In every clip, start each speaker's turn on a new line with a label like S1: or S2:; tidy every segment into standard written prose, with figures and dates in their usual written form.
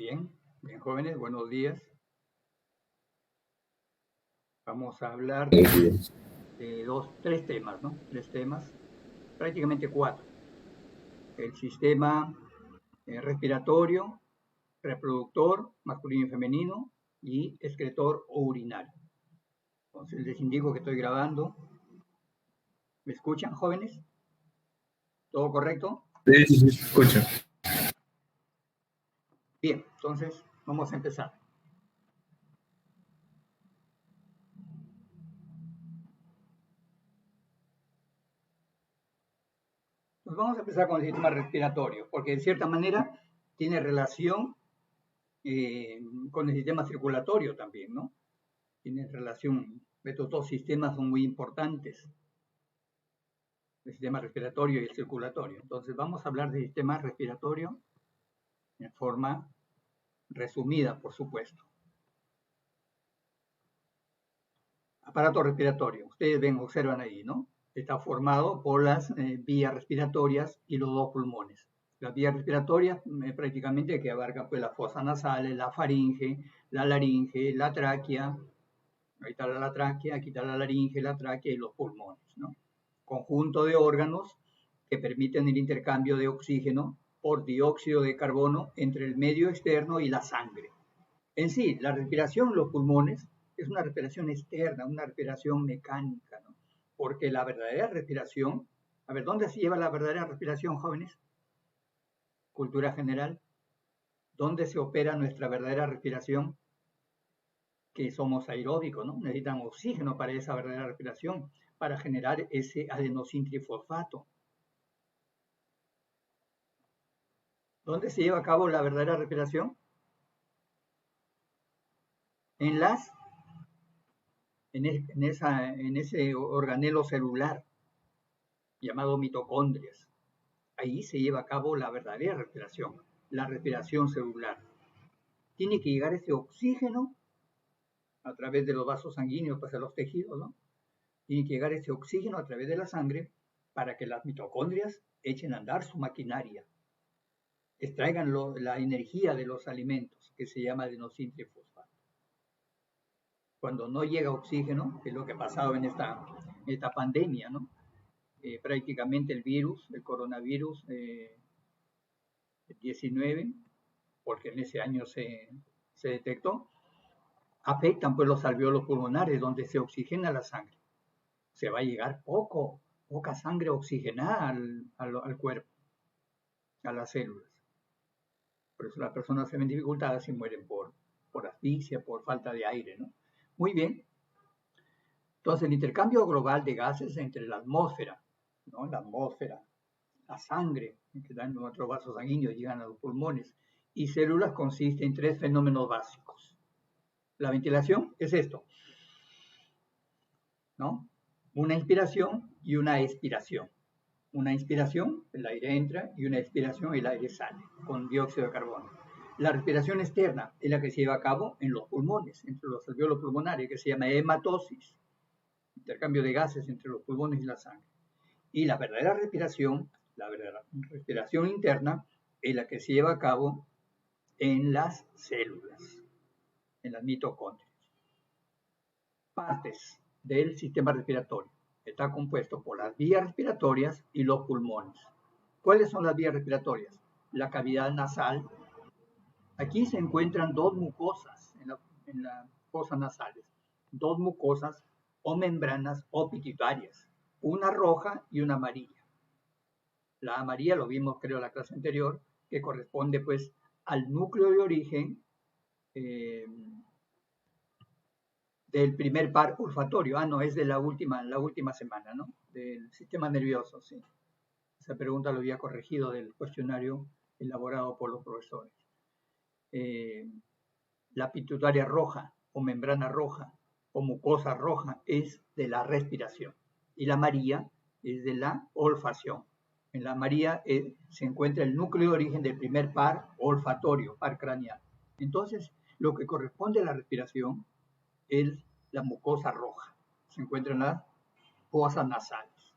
S1: Bien, bien jóvenes, buenos días. Vamos a hablar de tres temas, ¿no? Tres temas, prácticamente cuatro. El sistema respiratorio, reproductor, masculino y femenino, y excretor o urinario. Entonces les indico que estoy grabando. ¿Me escuchan, jóvenes? ¿Todo correcto?
S2: Sí, escucho.
S1: Bien, entonces vamos a empezar. Pues vamos a empezar con el sistema respiratorio, porque de cierta manera tiene relación con el sistema circulatorio también, ¿no? Tiene relación. Estos dos sistemas son muy importantes, el sistema respiratorio y el circulatorio. Entonces vamos a hablar del sistema respiratorio en forma resumida, por supuesto. Aparato respiratorio. Ustedes ven, observan ahí, ¿no? Está formado por las vías respiratorias y los dos pulmones. Las vías respiratorias prácticamente que abarcan pues las fosas nasales, la faringe, la laringe, la tráquea. Ahí está la tráquea, aquí está la laringe, la tráquea y los pulmones, ¿no? Conjunto de órganos que permiten el intercambio de oxígeno por dióxido de carbono entre el medio externo y la sangre. En sí, la respiración en los pulmones es una respiración externa, una respiración mecánica, ¿no? Porque la verdadera respiración, a ver, ¿dónde se lleva la verdadera respiración, jóvenes? Cultura general. ¿Dónde se opera nuestra verdadera respiración? Que somos aeróbicos, ¿no? Necesitan oxígeno para esa verdadera respiración, para generar ese adenosintrifosfato. ¿Dónde se lleva a cabo la verdadera respiración? En ese organelo celular llamado mitocondrias. Ahí se lleva a cabo la verdadera respiración, la respiración celular. Tiene que llegar ese oxígeno a través de los vasos sanguíneos hacia los tejidos, ¿no? Tiene que llegar ese oxígeno a través de la sangre para que las mitocondrias echen a andar su maquinaria, extraigan la energía de los alimentos, que se llama adenosintrifosfato. Cuando no llega oxígeno, que es lo que ha pasado en esta pandemia, ¿no? Prácticamente el virus, el coronavirus 19, porque en ese año se detectó, afectan pues los alveolos pulmonares donde se oxigena la sangre. Se va a llegar poca sangre oxigenada al cuerpo, a las células. Por eso las personas se ven dificultadas y mueren por asfixia, por falta de aire, ¿no? Muy bien. Entonces, el intercambio global de gases entre la atmósfera, ¿no? La atmósfera, la sangre, que dan nuestros vasos sanguíneos, llegan a los pulmones, y células consiste en tres fenómenos básicos. La ventilación es esto, ¿no? Una inspiración y una expiración. Una inspiración, el aire entra, y una expiración, el aire sale, con dióxido de carbono. La respiración externa es la que se lleva a cabo en los pulmones, entre los alveolos pulmonares, que se llama hematosis, intercambio de gases entre los pulmones y la sangre. Y la verdadera respiración interna, es la que se lleva a cabo en las células, en las mitocondrias. Partes del sistema respiratorio. Está compuesto por las vías respiratorias y los pulmones. ¿Cuáles son las vías respiratorias? La cavidad nasal. Aquí se encuentran dos mucosas en las fosas nasales. Dos mucosas o membranas o pituitarias. Una roja y una amarilla. La amarilla lo vimos creo en la clase anterior, que corresponde pues al núcleo de origen del primer par olfatorio. No, es de la última semana, ¿no? Del sistema nervioso, sí. Esa pregunta lo había corregido del cuestionario elaborado por los profesores. La pituitaria roja o membrana roja o mucosa roja es de la respiración y la amarilla es de la olfacción. En la amarilla se encuentra el núcleo de origen del primer par olfatorio, par craneal. Entonces, lo que corresponde a la respiración es la mucosa roja. Se encuentra en las fosas nasales.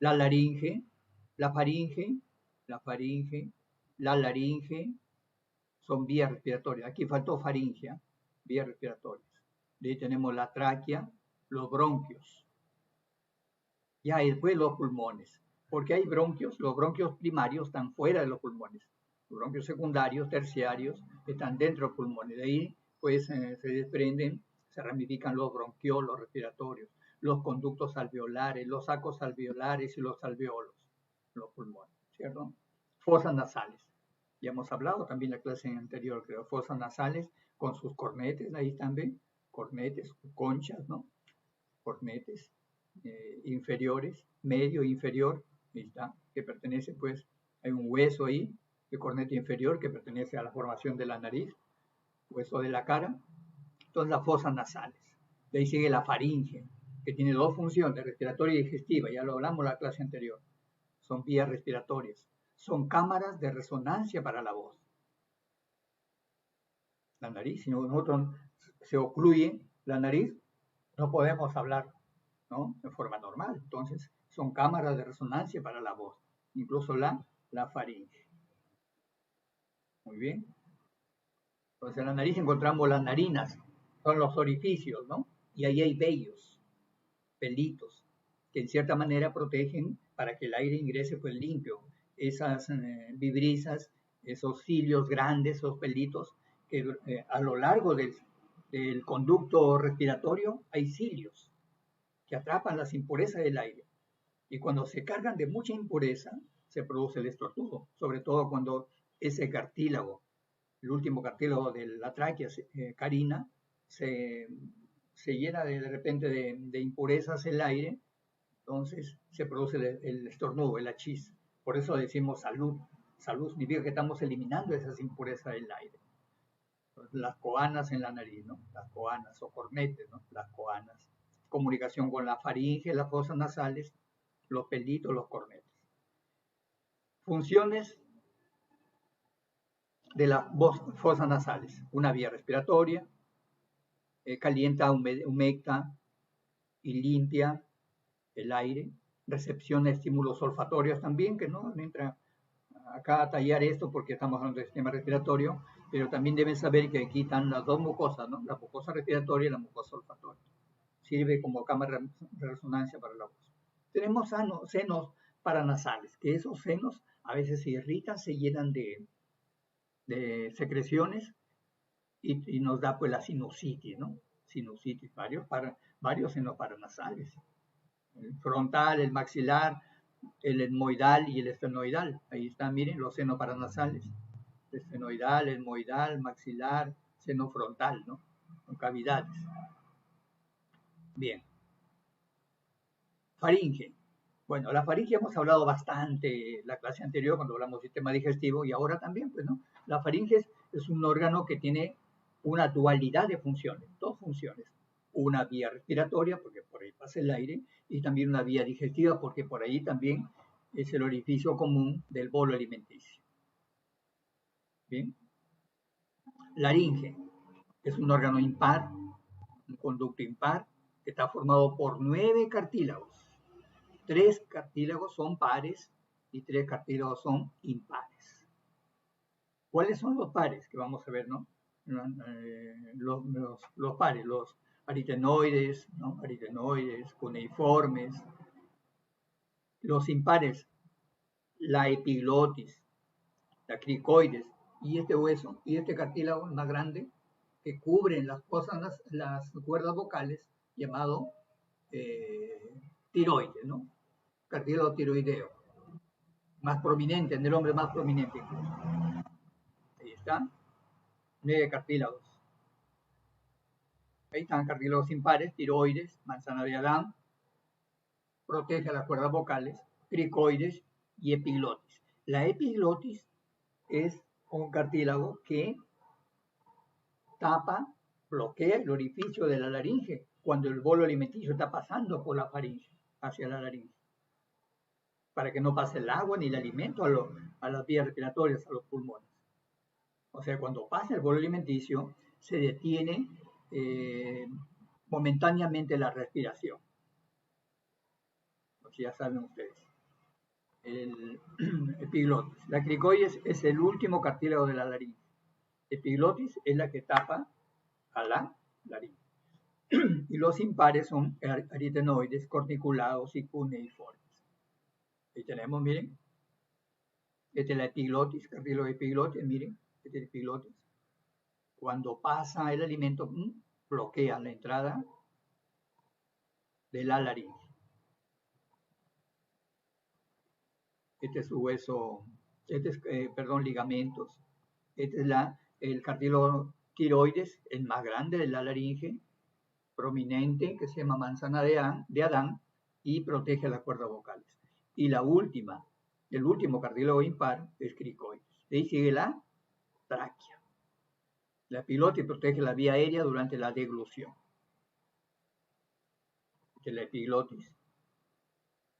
S1: La laringe, la faringe, la laringe, son vías respiratorias. Aquí faltó faringea, vías respiratorias. De ahí tenemos la tráquea, los bronquios. Ya, y después los pulmones. Porque hay bronquios, los bronquios primarios están fuera de los pulmones. Los bronquios secundarios, terciarios, están dentro de los pulmones. De ahí, pues, se desprenden, se ramifican los bronquiolos respiratorios, los conductos alveolares, los sacos alveolares y los alveolos, los pulmones, ¿cierto? Fosas nasales. Ya hemos hablado también en la clase anterior, creo, fosas nasales con sus cornetes, ahí también, cornetes, conchas, ¿no? Cornetes inferiores, medio, inferior, ahí está, que pertenece, pues, hay un hueso ahí, el cornete inferior, que pertenece a la formación de la nariz, hueso de la cara. Entonces, las fosas nasales. De ahí sigue la faringe, que tiene dos funciones, respiratoria y digestiva, ya lo hablamos en la clase anterior. Son vías respiratorias, son cámaras de resonancia para la voz. La nariz, si nosotros se ocluye la nariz, no podemos hablar, ¿no? De forma normal. Entonces, son cámaras de resonancia para la voz, incluso la faringe. Muy bien. Entonces, en la nariz encontramos las narinas, son los orificios, ¿no? Y ahí hay vellos, pelitos, que en cierta manera protegen para que el aire ingrese pues limpio. Esas vibrisas, esos cilios grandes, esos pelitos, que a lo largo del conducto respiratorio hay cilios que atrapan las impurezas del aire. Y cuando se cargan de mucha impureza, se produce el estornudo, sobre todo cuando ese cartílago, el último cartílago de la tráquea carina, se llena de repente de impurezas el aire, entonces se produce el estornudo, el achis. Por eso decimos salud. Salud significa que estamos eliminando esas impurezas del aire. Las coanas en la nariz, ¿no? Las coanas o cornetes, ¿no? Las coanas. Comunicación con la faringe, las fosas nasales, los pelitos, los cornetes. Funciones de las fosas nasales. Una vía respiratoria, calienta, humecta y limpia el aire. Recepción de estímulos olfatorios también, que no entra acá a tallar esto porque estamos hablando del sistema respiratorio, pero también deben saber que aquí están las dos mucosas, ¿no? La mucosa respiratoria y la mucosa olfatoria. Sirve como cámara de resonancia para la voz. Tenemos senos paranasales, que esos senos a veces se irritan, se llenan de secreciones y nos da pues la sinusitis, ¿no? Sinusitis, varios senos paranasales. El frontal, el maxilar, el etmoidal y el estenoidal. Ahí están, miren, los senos paranasales. Estenoidal, etmoidal, maxilar, seno frontal, ¿no? Con cavidades. Bien. Faringe. Bueno, la faringe hemos hablado bastante la clase anterior cuando hablamos del sistema digestivo y ahora también, pues, ¿no? La faringe es un órgano que tiene una dualidad de funciones, dos funciones. Una vía respiratoria, porque por ahí pasa el aire, y también una vía digestiva, porque por ahí también es el orificio común del bolo alimenticio. Bien. Laringe es un órgano impar, un conducto impar, que está formado por 9 cartílagos. 3 cartílagos son pares y 3 cartílagos son impares. ¿Cuáles son los pares? Que vamos a ver, ¿no? Los pares, los aritenoides, ¿no? Aritenoides, cuneiformes. Los impares, la epiglotis, la cricoides y este hueso y este cartílago más grande que cubren las cuerdas vocales llamado tiroides, ¿no? Cartílago tiroideo. Más prominente, en el hombre más prominente incluso. Ahí está, 9 cartílagos. Ahí están cartílagos impares, tiroides, manzana de Adán, protege a las cuerdas vocales, cricoides y epiglotis. La epiglotis es un cartílago que tapa, bloquea el orificio de la laringe cuando el bolo alimenticio está pasando por la faringe hacia la laringe, para que no pase el agua ni el alimento a las vías respiratorias, a los pulmones. O sea, cuando pasa el bolo alimenticio, se detiene momentáneamente la respiración. Pues ya saben ustedes. El epiglotis. La cricoides es el último cartílago de la laringe. Epiglotis es la que tapa a la laringe. Y los impares son aritenoides, corniculados y cuneiformes. Ahí tenemos, miren, esta es la epiglotis, cartílago de epiglotis, miren, este es el epiglotis. Cuando pasa el alimento, bloquea la entrada de la laringe. Este es su hueso, ligamentos. Este es el cartílago tiroides, el más grande de la laringe, prominente, que se llama manzana de Adán, y protege las cuerdas vocales. Y el último cartílago impar es cricoides. De ahí sigue la tráquea. La epiglotis protege la vía aérea durante la deglución. Que la epiglotis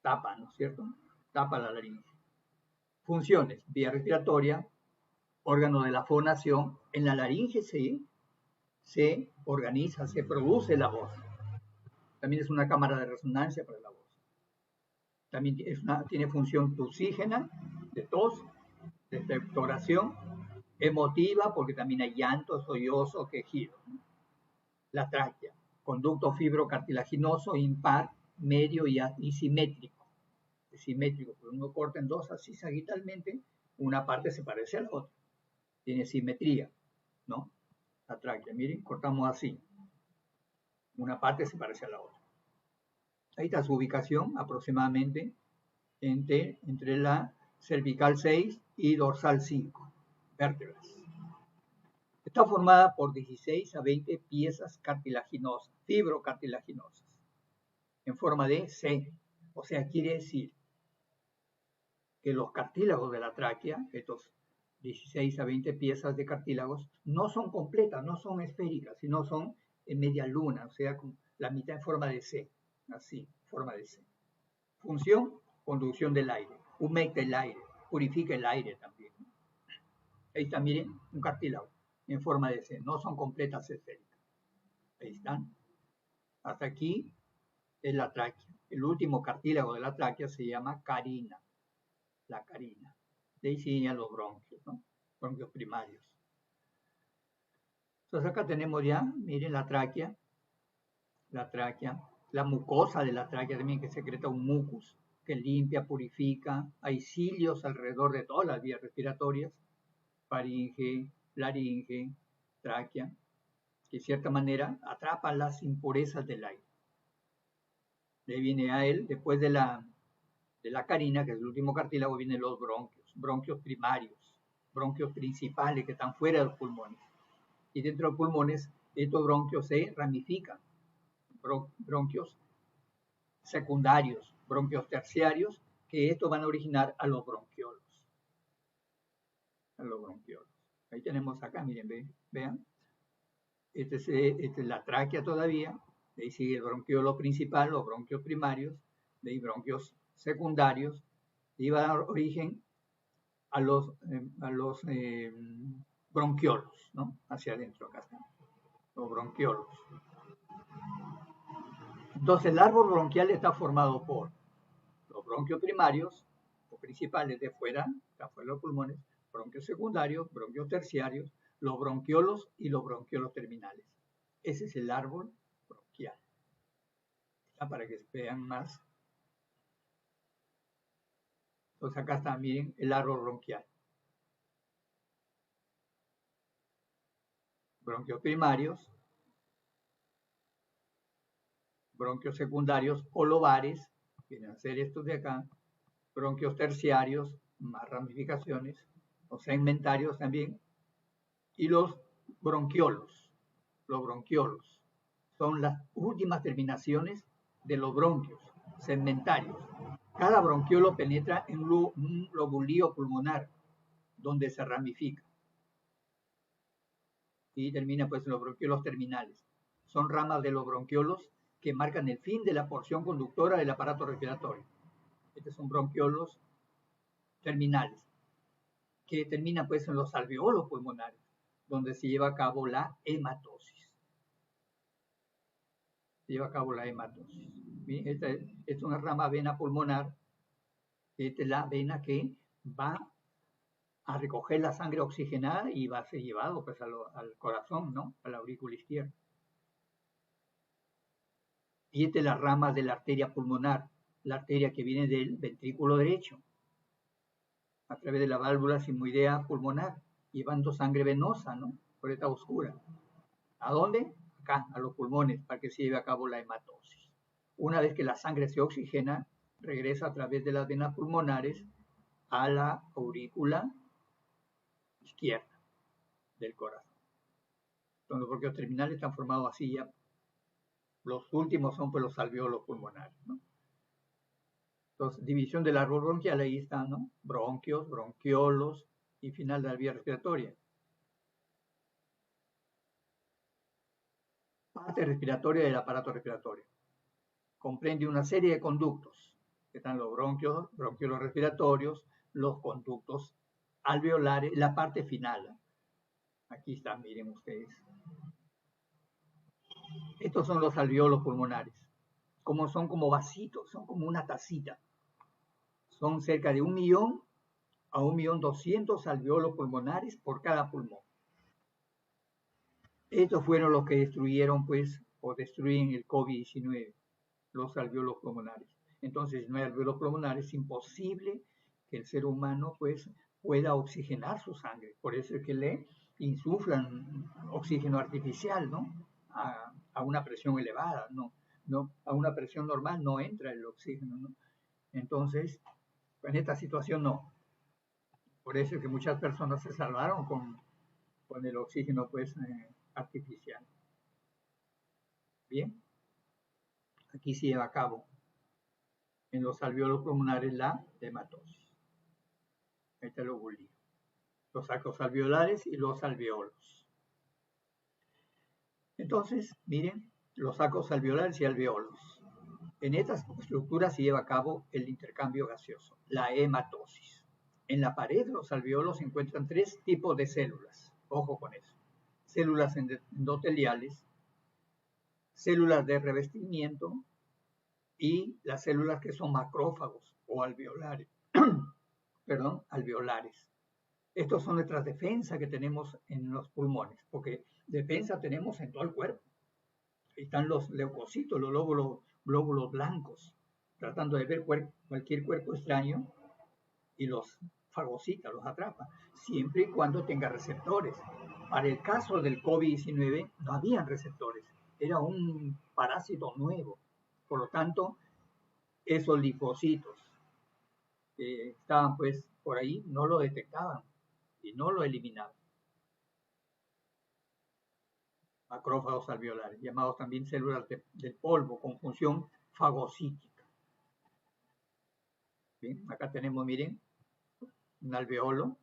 S1: tapa, ¿no es cierto? Tapa la laringe. Funciones: vía respiratoria, órgano de la fonación. En la laringe se organiza, se produce la voz. También es una cámara de resonancia para la voz. También tiene función toxígena, de tos, de expectoración, emotiva, porque también hay llanto, sollozo, quejido. La tráquea, conducto fibrocartilaginoso impar, medio y simétrico. Simétrico, porque uno corta en dos así sagitalmente, una parte se parece a la otra. Tiene simetría, ¿no? La tráquea, miren, cortamos así. Una parte se parece a la otra. Ahí está su ubicación, aproximadamente entre la cervical 6 y dorsal 5 vértebras. Está formada por 16 a 20 piezas cartilaginosas, fibrocartilaginosas, en forma de C. O sea, quiere decir que los cartílagos de la tráquea, estos 16 a 20 piezas de cartílagos, no son completas, no son esféricas, sino son en media luna, o sea, con la mitad en forma de C, así, forma de C. Función: conducción del aire, humecta el aire, purifica el aire también. Ahí está, miren, un cartílago en forma de C, no son completas esféricas. Ahí están. Hasta aquí es la tráquea. El último cartílago de la tráquea se llama carina, la carina. De ahí siguen los bronquios, ¿no? Bronquios primarios. Entonces acá tenemos ya, miren, la tráquea, la mucosa de la tráquea también, que secreta un mucus, que limpia, purifica. Hay cilios alrededor de todas las vías respiratorias, faringe, laringe, tráquea, que de cierta manera atrapan las impurezas del aire. De ahí viene a él, después de la carina, que es el último cartílago, vienen los bronquios primarios, bronquios principales que están fuera de los pulmones. Y dentro de los pulmones, estos bronquios se ramifican. Bronquios secundarios, bronquios terciarios, que estos van a originar a los bronquiolos. Ahí tenemos acá, miren, vean. Esta es la tráquea todavía. De ahí sigue el bronquiolo principal, los bronquios primarios, de ahí bronquios secundarios, y va a dar origen a los bronquiolos, ¿no? Hacia adentro, acá están, los bronquiolos. Entonces, el árbol bronquial está formado por los bronquios primarios o principales de fuera de los pulmones, bronquios secundarios, bronquios terciarios, los bronquiolos y los bronquiolos terminales. Ese es el árbol bronquial. Para que vean más. Entonces acá está, miren, el árbol bronquial. Bronquios primarios, bronquios secundarios o lobares, vienen a ser estos de acá, bronquios terciarios, más ramificaciones, o segmentarios también, y los bronquiolos. Los bronquiolos son las últimas terminaciones de los bronquios segmentarios. Cada bronquiolo penetra en un lobulío pulmonar, donde se ramifica. Y termina pues en los bronquiolos terminales. Son ramas de los bronquiolos que marcan el fin de la porción conductora del aparato respiratorio. Estos son bronquiolos terminales, que terminan pues en los alveolos pulmonares, donde se lleva a cabo la hematosis. Esta es una rama vena pulmonar. Esta es la vena que va a recoger la sangre oxigenada y va a ser llevado pues al corazón, ¿no? A la aurícula izquierda. 7 las ramas de la arteria pulmonar, la arteria que viene del ventrículo derecho, a través de la válvula sigmoidea pulmonar, llevando sangre venosa, ¿no? Por esta oscura. ¿A dónde? Acá, a los pulmones, para que se lleve a cabo la hematosis. Una vez que la sangre se oxigena, regresa a través de las venas pulmonares a la aurícula izquierda del corazón. Entonces, los bronquios terminales están formados así ya. Los últimos son pues los alveolos pulmonares, ¿no? Entonces, división del árbol bronquial, ahí están, ¿no? Bronquios, bronquiolos y final de la vía respiratoria. Parte respiratoria del aparato respiratorio. Comprende una serie de conductos, que están los bronquios, bronquiolos respiratorios, los conductos alveolares, la parte final. Aquí están, miren ustedes. Estos son los alveolos pulmonares. Como son como vasitos, son como una tacita. Son cerca de 1 millón a 1.200.000 alveolos pulmonares por cada pulmón. Estos fueron los que destruyeron, pues, o destruyen el COVID-19, los alveolos pulmonares. Entonces, si no hay alveolos pulmonares, es imposible que el ser humano, pues, pueda oxigenar su sangre. Por eso es que le insuflan oxígeno artificial, ¿no? A una presión elevada, ¿no? A una presión normal no entra el oxígeno, ¿no? Entonces, en esta situación no. Por eso es que muchas personas se salvaron con el oxígeno, pues, artificial. Bien, aquí se lleva a cabo en los alveolos pulmonares la hematosis. Ahí está el bulío. Los sacos alveolares y los alveolos. Entonces, miren, los sacos alveolares y alveolos. En estas estructuras se lleva a cabo el intercambio gaseoso, la hematosis. En la pared de los alveolos se encuentran 3 tipos de células. Ojo con eso. Células endoteliales, células de revestimiento y las células que son macrófagos o alveolares. Perdón, alveolares. Estos son nuestras defensas que tenemos en los pulmones, porque defensa tenemos en todo el cuerpo. Ahí están los leucocitos, los glóbulos blancos, tratando de ver cualquier cuerpo extraño y los fagocita, los atrapa, siempre y cuando tenga receptores. Para el caso del COVID-19 no habían receptores, era un parásito nuevo. Por lo tanto, esos linfocitos que estaban pues por ahí no lo detectaban y no lo eliminaban. Macrófagos alveolares, llamados también células del polvo con función fagocítica. Bien, acá tenemos, miren, un alveolo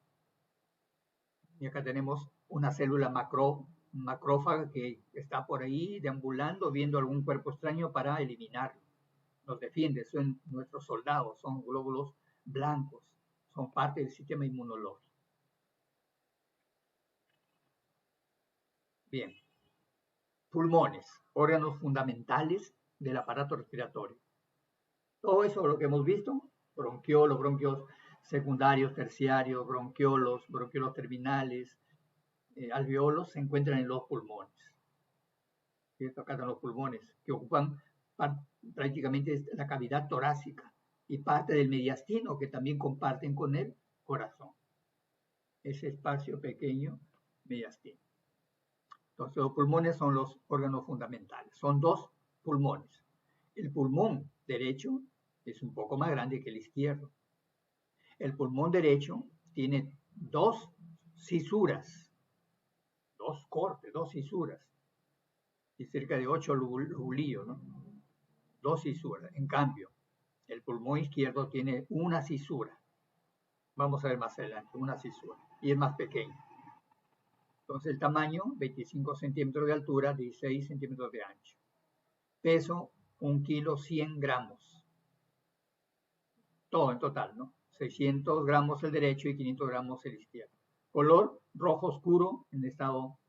S1: y acá tenemos una célula macrófaga que está por ahí deambulando, viendo algún cuerpo extraño para eliminarlo. Nos defiende, son nuestros soldados, son glóbulos blancos, son parte del sistema inmunológico. Bien, pulmones, órganos fundamentales del aparato respiratorio. Todo eso lo que hemos visto, bronquiolos, bronquios secundarios, terciarios, bronquiolos terminales, alveolos, se encuentran en los pulmones. ¿Cierto? Acá están los pulmones, que ocupan prácticamente la cavidad torácica y parte del mediastino, que también comparten con el corazón. Ese espacio pequeño, mediastino. Entonces, los pulmones son los órganos fundamentales. Son 2 pulmones. El pulmón derecho es un poco más grande que el izquierdo. El pulmón derecho tiene 2 cisuras, 2 cortes, 2 cisuras, y cerca de 8 lobulillos, ¿no? 2 cisuras. En cambio, el pulmón izquierdo tiene una cisura. Vamos a ver más adelante, una cisura, y es más pequeño. Entonces el tamaño, 25 centímetros de altura, 16 centímetros de ancho. Peso, 1 kilo 100 gramos. Todo en total, ¿no? 600 gramos el derecho y 500 gramos el izquierdo. Color, rojo oscuro en estado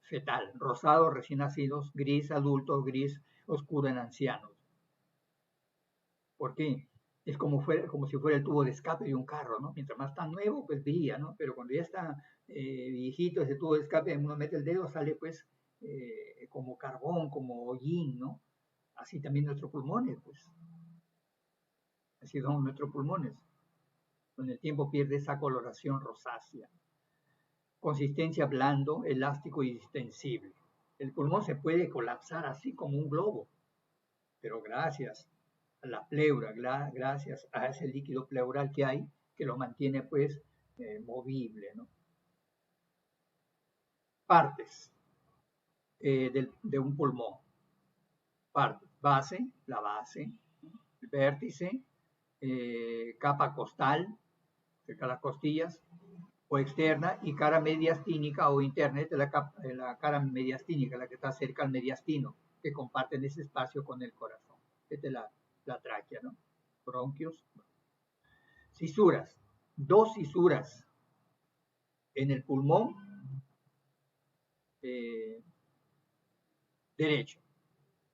S1: fetal, rosado recién nacidos, gris adultos, gris oscuro en ancianos. ¿Por qué? Es como si fuera el tubo de escape de un carro, ¿no? Mientras más está nuevo, pues brilla, ¿no? Pero cuando ya está viejito ese tubo de escape, uno mete el dedo, sale pues como carbón, como hollín, ¿no? Así también nuestros pulmones, pues. Así son nuestros pulmones. Con el tiempo pierde esa coloración rosácea. Consistencia blando, elástico y distensible. El pulmón se puede colapsar así como un globo, pero gracias a la pleura, gracias a ese líquido pleural que hay, que lo mantiene pues movible, ¿no? Partes de un pulmón. Partes, base, la base, el vértice, capa costal, cerca de las costillas, o externa, y cara mediastínica o interna, esta es la cara mediastínica, la que está cerca al mediastino, que comparten ese espacio con el corazón. Esta es la tráquea, ¿no? Bronquios. Cisuras. Dos cisuras en el pulmón eh, derecho.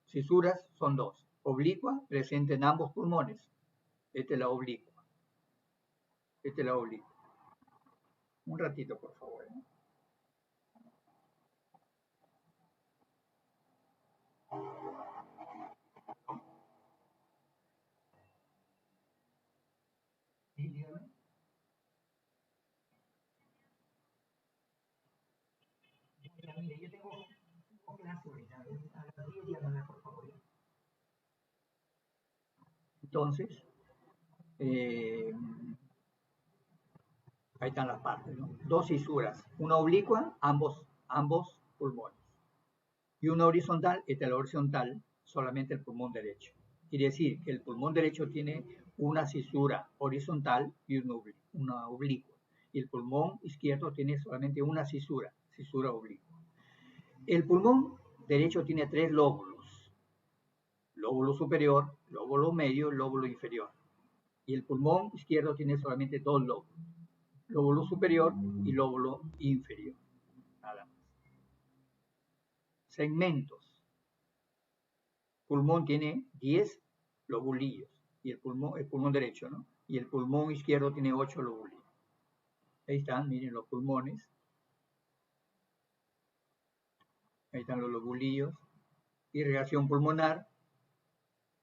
S1: Cisuras son dos. Oblicua, presente en ambos pulmones. Esta es la oblicua. Esta es la oblicua. Un ratito, por favor. Sí, dígame. Ya, mire, yo tengo clase ahorita. A las 10 llámame, por favor. Entonces, eh, ahí están las partes, ¿no? Dos cisuras, una oblicua, ambos pulmones. Y una horizontal, esta es la horizontal, solamente el pulmón derecho. Quiere decir que el pulmón derecho tiene una cisura horizontal y una oblicua. Y el pulmón izquierdo tiene solamente una cisura oblicua. El pulmón derecho tiene tres lóbulos: lóbulo superior, lóbulo medio, lóbulo inferior. Y el pulmón izquierdo tiene solamente dos lóbulos: lóbulo superior y lóbulo inferior. Nada más. Segmentos. Pulmón tiene 10 lobulillos, y el pulmón derecho, ¿no? Y el pulmón izquierdo tiene 8 lobulillos. Ahí están, miren los pulmones. Ahí están los lobulillos. Irrigación pulmonar,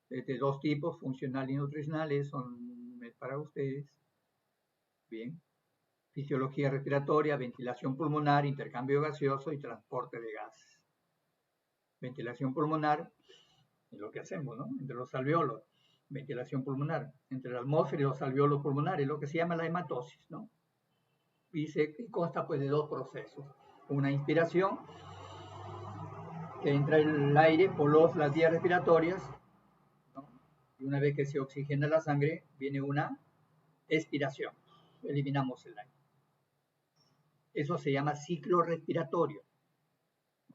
S1: de dos tipos, funcional y nutricional, son para ustedes. Bien. Fisiología respiratoria, ventilación pulmonar, intercambio gaseoso y transporte de gases. Ventilación pulmonar es lo que hacemos, ¿no? Entre los alveolos. Ventilación pulmonar, entre la atmósfera y los alveolos pulmonares, lo que se llama la hematosis, ¿no? Y consta pues de dos procesos: una inspiración, que entra el aire por las vías respiratorias, ¿no? Y una vez que se oxigena la sangre, viene una expiración, eliminamos el aire. Eso se llama ciclo respiratorio.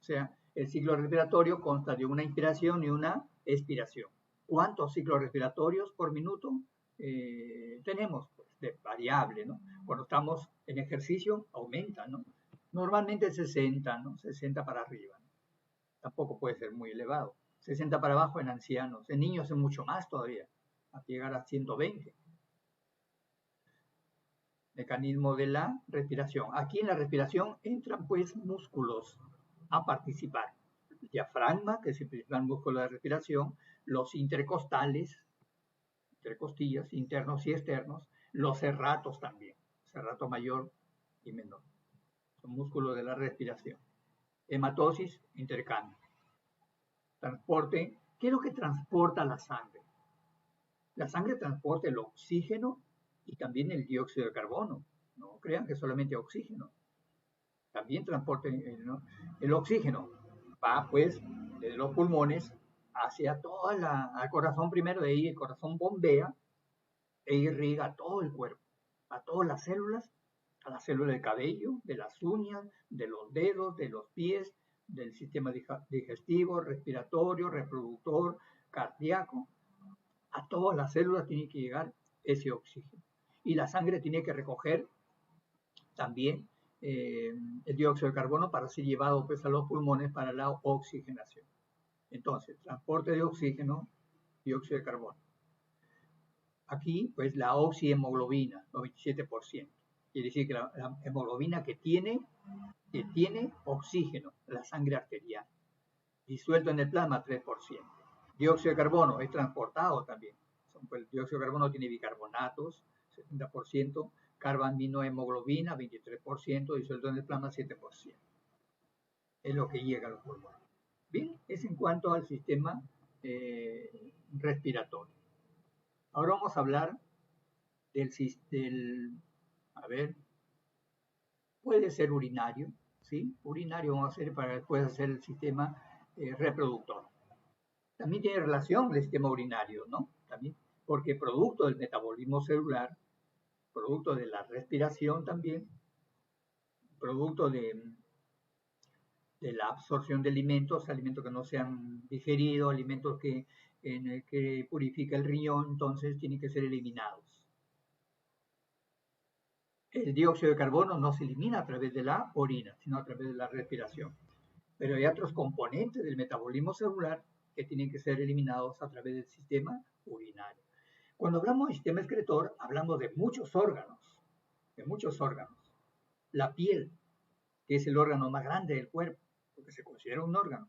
S1: O sea, el ciclo respiratorio consta de una inspiración y una expiración. ¿Cuántos ciclos respiratorios por minuto tenemos? Pues de variable, ¿no? Cuando estamos en ejercicio, aumenta, ¿no? Normalmente 60, ¿no? 60 para arriba, ¿no? Tampoco puede ser muy elevado. 60 para abajo en ancianos. En niños es mucho más todavía, hasta llegar a 120. Mecanismo de la respiración. Aquí en la respiración entran pues músculos a participar: el diafragma, que es el principal músculo de respiración; los intercostales, entre costillas, internos y externos; los serratos también, serrato mayor y menor, son músculos de la respiración. Hematosis, intercambio. Transporte. ¿Qué es lo que transporta la sangre? La sangre transporta el oxígeno y también el dióxido de carbono. No crean que solamente oxígeno. También transporta, ¿no? El oxígeno va pues desde los pulmones hacia al corazón primero, de ahí el corazón bombea e irriga todo el cuerpo, a todas las células, a las células del cabello, de las uñas, de los dedos, de los pies, del sistema digestivo, respiratorio, reproductor, cardíaco. A todas las células tiene que llegar ese oxígeno. Y la sangre tiene que recoger también el dióxido de carbono para ser llevado pues, a los pulmones para la oxigenación. Entonces, transporte de oxígeno, dióxido de carbono. Aquí, pues la oxihemoglobina, 97%. Quiere decir que la hemoglobina que tiene oxígeno, la sangre arterial. Disuelto en el plasma, 3%. Dióxido de carbono es transportado también. Pues, el dióxido de carbono tiene bicarbonatos, 70%, carbaminohemoglobina, 23%, disuelto en el plasma, 7%. Es lo que llega a los pulmones. Bien, es en cuanto al sistema respiratorio. Ahora vamos a hablar a ver, puede ser urinario, ¿sí? Urinario vamos a hacer para después hacer el sistema reproductor. También tiene relación el sistema urinario, ¿no? También, porque producto del metabolismo celular, producto de la respiración también, producto de la absorción de alimentos que no se han digerido, alimentos que purifica el riñón, entonces tienen que ser eliminados. El dióxido de carbono no se elimina a través de la orina, sino a través de la respiración. Pero hay otros componentes del metabolismo celular que tienen que ser eliminados a través del sistema urinario. Cuando hablamos de sistema excretor, hablamos de muchos órganos, La piel, que es el órgano más grande del cuerpo, porque se considera un órgano,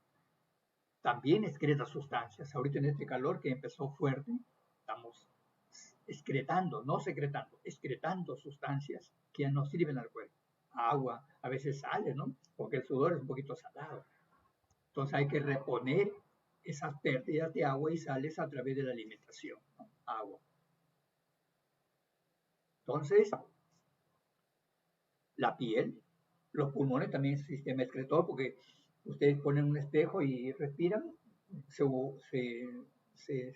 S1: también excreta sustancias. Ahorita en este calor que empezó fuerte, estamos excretando, no secretando, excretando sustancias que ya no sirven al cuerpo. Agua, a veces sale, ¿no? Porque el sudor es un poquito salado. Entonces hay que reponer esas pérdidas de agua y sales a través de la alimentación, ¿no? Agua. Entonces, la piel, los pulmones también es un sistema excretor porque ustedes ponen un espejo y respiran, se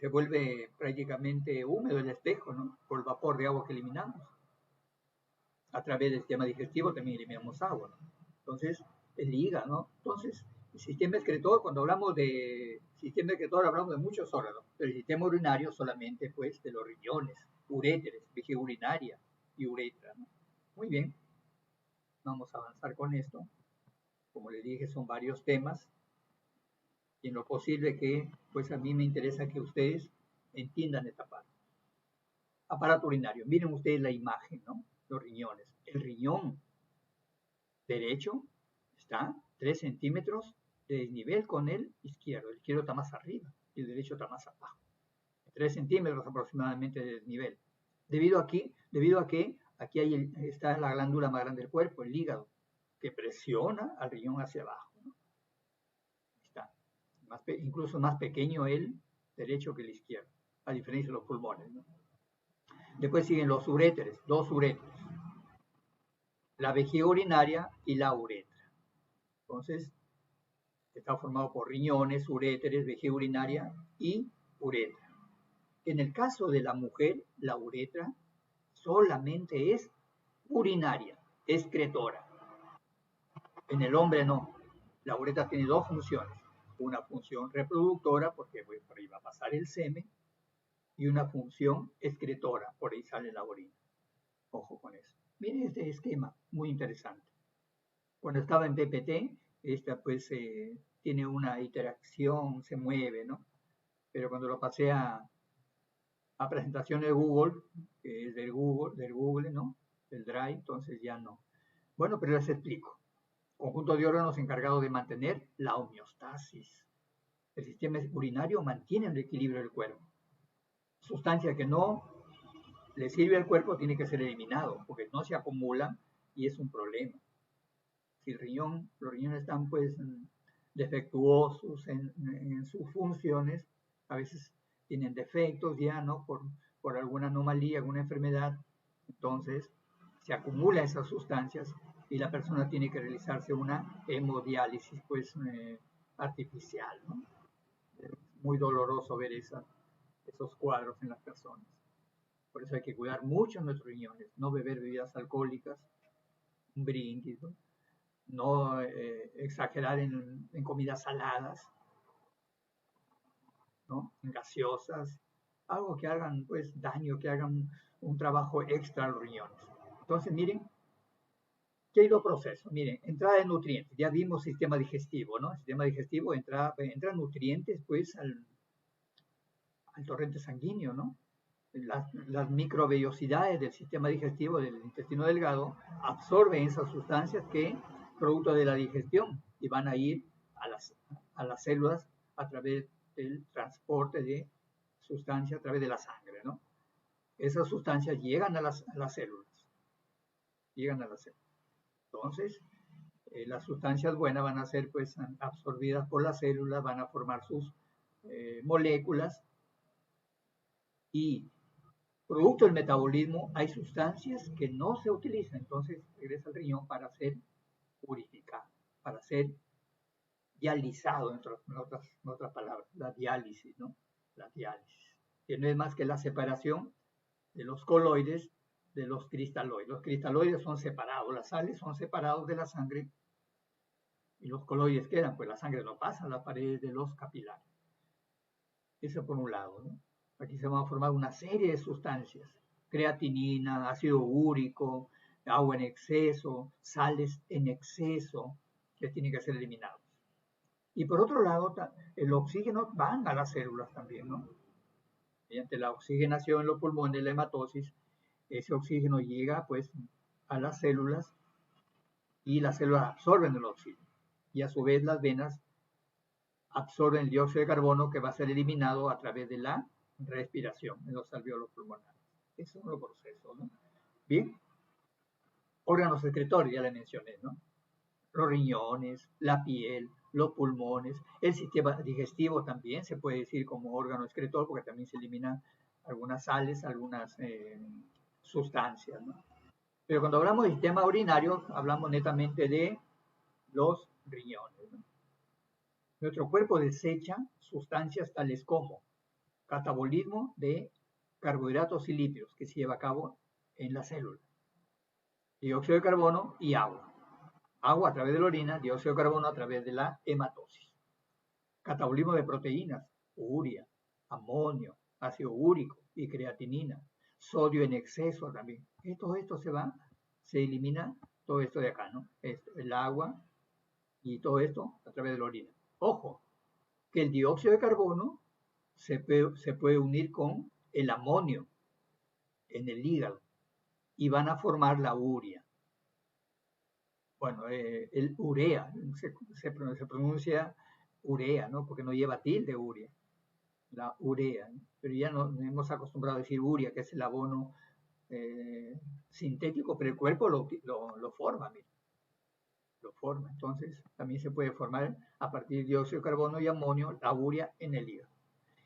S1: vuelve prácticamente húmedo el espejo, ¿no? Por el vapor de agua que eliminamos. A través del sistema digestivo también eliminamos agua, ¿no? Entonces, el hígado, ¿no? Entonces, el sistema excretor, cuando hablamos de sistema excretor, hablamos de muchos órganos, pero el sistema urinario solamente, pues, de los riñones, uréteres, vejiga urinaria y uretra, ¿no? Muy bien, vamos a avanzar con esto. Como les dije, son varios temas, y en lo posible que, pues, a mí me interesa que ustedes entiendan esta parte. Aparato urinario, miren ustedes la imagen, ¿no? Los riñones. El riñón derecho está 3 centímetros de desnivel con el izquierdo. El izquierdo está más arriba y el derecho está más abajo. 3 centímetros aproximadamente de desnivel. Debido a que aquí está la glándula más grande del cuerpo, el hígado, que presiona al riñón hacia abajo, ¿no? Está. Incluso más pequeño el derecho que el izquierdo, a diferencia de los pulmones, ¿no? Después siguen los uréteres, 2 uréteres, la vejiga urinaria y la uretra. Entonces, está formado por riñones, uréteres, vejiga urinaria y uretra. En el caso de la mujer, la uretra solamente es urinaria, excretora. En el hombre no. La uretra tiene 2 funciones. Una función reproductora, porque por ahí va a pasar el semen, y una función excretora, por ahí sale la orina. Ojo con eso. Miren este esquema, muy interesante. Cuando estaba en PPT, esta pues tiene una interacción, se mueve, ¿no? Pero cuando lo pasé a presentación de Google, que es del Google, ¿no? Del Drive, entonces ya no. Bueno, pero les explico. Conjunto de órganos encargados de mantener la homeostasis. El sistema urinario mantiene el equilibrio del cuerpo. Sustancia que no le sirve al cuerpo tiene que ser eliminado, porque no se acumulan y es un problema. Si los riñones están pues defectuosos en sus funciones, a veces tienen defectos ya, ¿no? Por alguna anomalía, alguna enfermedad, entonces se acumulan esas sustancias y la persona tiene que realizarse una hemodiálisis pues artificial, ¿no? Es muy doloroso ver esos cuadros en las personas. Por eso hay que cuidar mucho nuestros riñones, no beber bebidas alcohólicas, un brindis, ¿no? No exagerar en comidas saladas, ¿no? En gaseosas, algo que hagan pues daño, que hagan un trabajo extra a los riñones. Entonces, miren, ¿qué hay los procesos? Miren, entrada de nutrientes, ya vimos sistema digestivo, ¿no? El sistema digestivo entra nutrientes pues al torrente sanguíneo, ¿no? las microvellosidades del sistema digestivo del intestino delgado absorben esas sustancias que, producto de la digestión, y van a ir a las células a través del transporte de sustancias a través de la sangre, ¿no? Esas sustancias llegan a las células, llegan a las células. Entonces, las sustancias buenas van a ser pues absorbidas por las células, van a formar sus moléculas y producto del metabolismo hay sustancias que no se utilizan, entonces regresa al riñón para ser purificado, para ser dializado, en otras palabras, la diálisis, ¿no? La diálisis, que no es más que la separación de los coloides de los cristaloides. Los cristaloides son separados, las sales son separados de la sangre y los coloides quedan, pues la sangre no pasa a las paredes de los capilares. Eso por un lado, ¿no? Aquí se van a formar una serie de sustancias, creatinina, ácido úrico, agua en exceso, sales en exceso, que tienen que ser eliminados. Y por otro lado, el oxígeno van a las células también, ¿no? Mediante la oxigenación en los pulmones, la hematosis, ese oxígeno llega pues a las células y las células absorben el oxígeno. Y a su vez las venas absorben el dióxido de carbono que va a ser eliminado a través de la respiración en los alvéolos pulmonares. Esos son los procesos, ¿no? Bien, órganos secretorios, ya le mencioné, ¿no? Los riñones, la piel, los pulmones, el sistema digestivo también se puede decir como órgano excretor porque también se eliminan algunas sales, algunas sustancias, ¿no? Pero cuando hablamos del sistema urinario, hablamos netamente de los riñones, ¿no? Nuestro cuerpo desecha sustancias tales como catabolismo de carbohidratos y lípidos que se lleva a cabo en la célula, dióxido de carbono y agua. Agua a través de la orina, dióxido de carbono a través de la hematosis. Catabolismo de proteínas, urea, amonio, ácido úrico y creatinina. Sodio en exceso también. Todo esto se elimina todo esto de acá, ¿no? El agua y todo esto a través de la orina. Ojo, que el dióxido de carbono se puede unir con el amonio en el hígado y van a formar la urea. Bueno, el urea, se pronuncia urea, ¿no? Porque no lleva tilde urea, la urea, ¿no? Pero ya nos hemos acostumbrado a decir urea, que es el abono sintético, pero el cuerpo lo forma, mira, lo forma. Entonces, también se puede formar a partir de dióxido de carbono y amonio la urea en el hígado.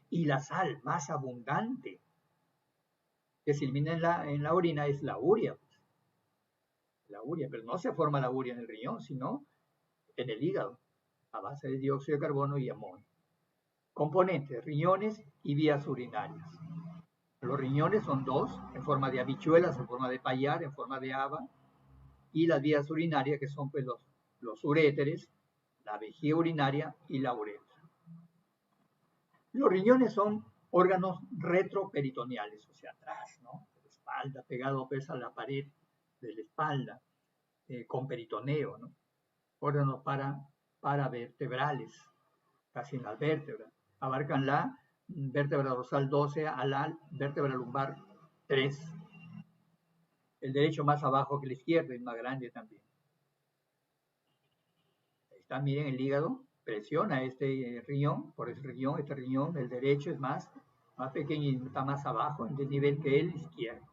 S1: Y la sal más abundante que se elimina en la orina es la urea. La urea, pero no se forma la urea en el riñón, sino en el hígado, a base de dióxido de carbono y amonio. Componentes, riñones y vías urinarias. Los riñones son dos, en forma de habichuelas, en forma de payar, en forma de haba, y las vías urinarias, que son pues los uréteres, la vejiga urinaria y la uretra. Los riñones son órganos retroperitoneales, o sea, atrás, ¿no? De la espalda, pegado pues a la pared de la espalda, con peritoneo, ¿no? Órganos paravertebrales, casi en las vértebras. Abarcan la vértebra dorsal 12 a la vértebra lumbar 3. El derecho más abajo que el izquierdo y más grande también. Ahí está, miren el hígado, presiona este riñón, por ese riñón, este riñón, el derecho es más pequeño y está más abajo en el nivel que el izquierdo.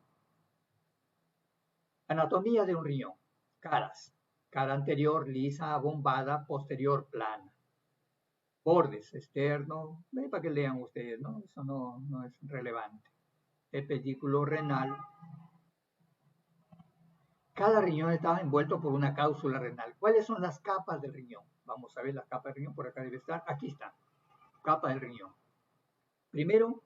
S1: Anatomía de un riñón. Caras. Cara anterior lisa, abombada, posterior plana. Bordes, externo, para que lean ustedes, ¿no? Eso no es relevante. El pedículo renal. Cada riñón está envuelto por una cápsula renal. ¿Cuáles son las capas del riñón? Vamos a ver las capas del riñón, por acá debe estar. Aquí está, capa del riñón. Primero,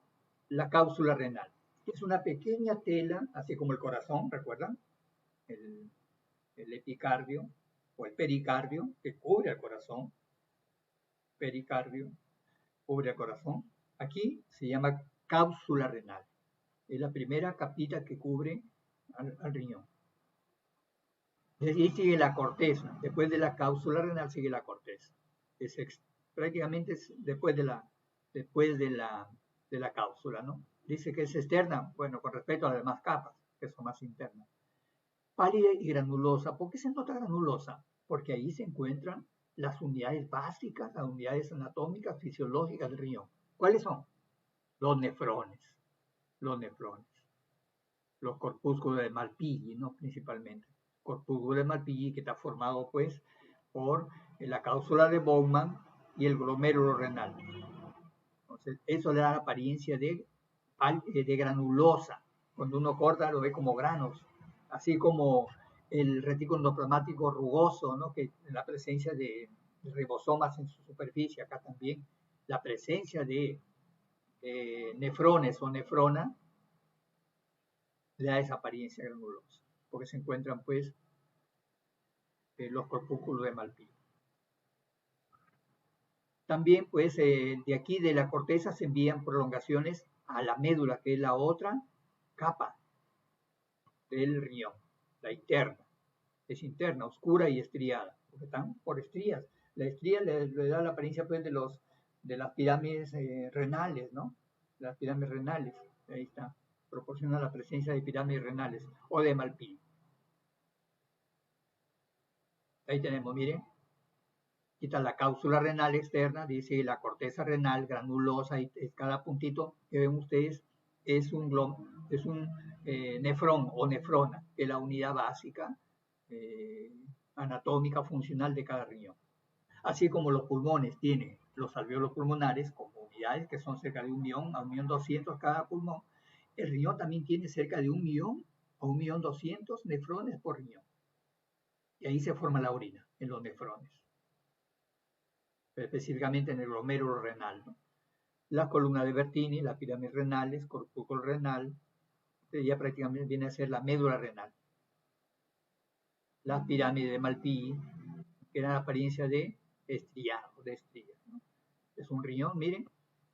S1: la cápsula renal. Es una pequeña tela, así como el corazón, ¿recuerdan? El epicardio o el pericardio, que cubre el corazón. Pericardio, cubre el corazón. Aquí se llama cápsula renal. Es la primera capita que cubre al riñón. Y sigue la corteza. Después de la cápsula renal sigue la corteza. Prácticamente es después de la cápsula, ¿no? Dice que es externa, bueno, con respecto a las demás capas, que son más internas. Pálida y granulosa. ¿Por qué se nota granulosa? Porque ahí se encuentran las unidades básicas, las unidades anatómicas, fisiológicas del riñón. ¿Cuáles son? Los nefrones, los nefrones, los corpúsculos de Malpighi, ¿no? Principalmente. Corpúsculo de Malpighi que está formado, pues, por la cápsula de Bowman y el glomérulo renal. Entonces, eso le da la apariencia de granulosa. Cuando uno corta, lo ve como granos, así como el retículo endoplasmático rugoso, ¿no? Que la presencia de ribosomas en su superficie, acá también, la presencia de nefrones o nefrona le da esa apariencia granulosa, porque se encuentran pues los corpúsculos de Malpighi. También pues de aquí de la corteza se envían prolongaciones a la médula, que es la otra capa del riñón, la interna. Es interna, oscura y estriada, porque están por estrías. La estría le da la apariencia pues de las pirámides renales, ¿no? Las pirámides renales, ahí está, proporciona la presencia de pirámides renales o de Malpighi. Ahí tenemos, miren, aquí está la cápsula renal externa, dice la corteza renal granulosa, y cada puntito que ven ustedes es un nefrón o nefrona, que es la unidad básica anatómica funcional de cada riñón. Así como los pulmones tienen los alvéolos pulmonares como unidades que son cerca de 1.000.000 a 1.200.000 cada pulmón, el riñón también tiene cerca de 1.000.000 a 1.200.000 nefrones por riñón. Y ahí se forma la orina, en los nefrones, específicamente en el glomérulo renal, ¿no? La columna de Bertini, las pirámides renales, corpúsculo renal, ya prácticamente viene a ser la médula renal. Las pirámides de Malpighi, que eran la apariencia de estriado, de estrías, ¿no? Es un riñón, miren,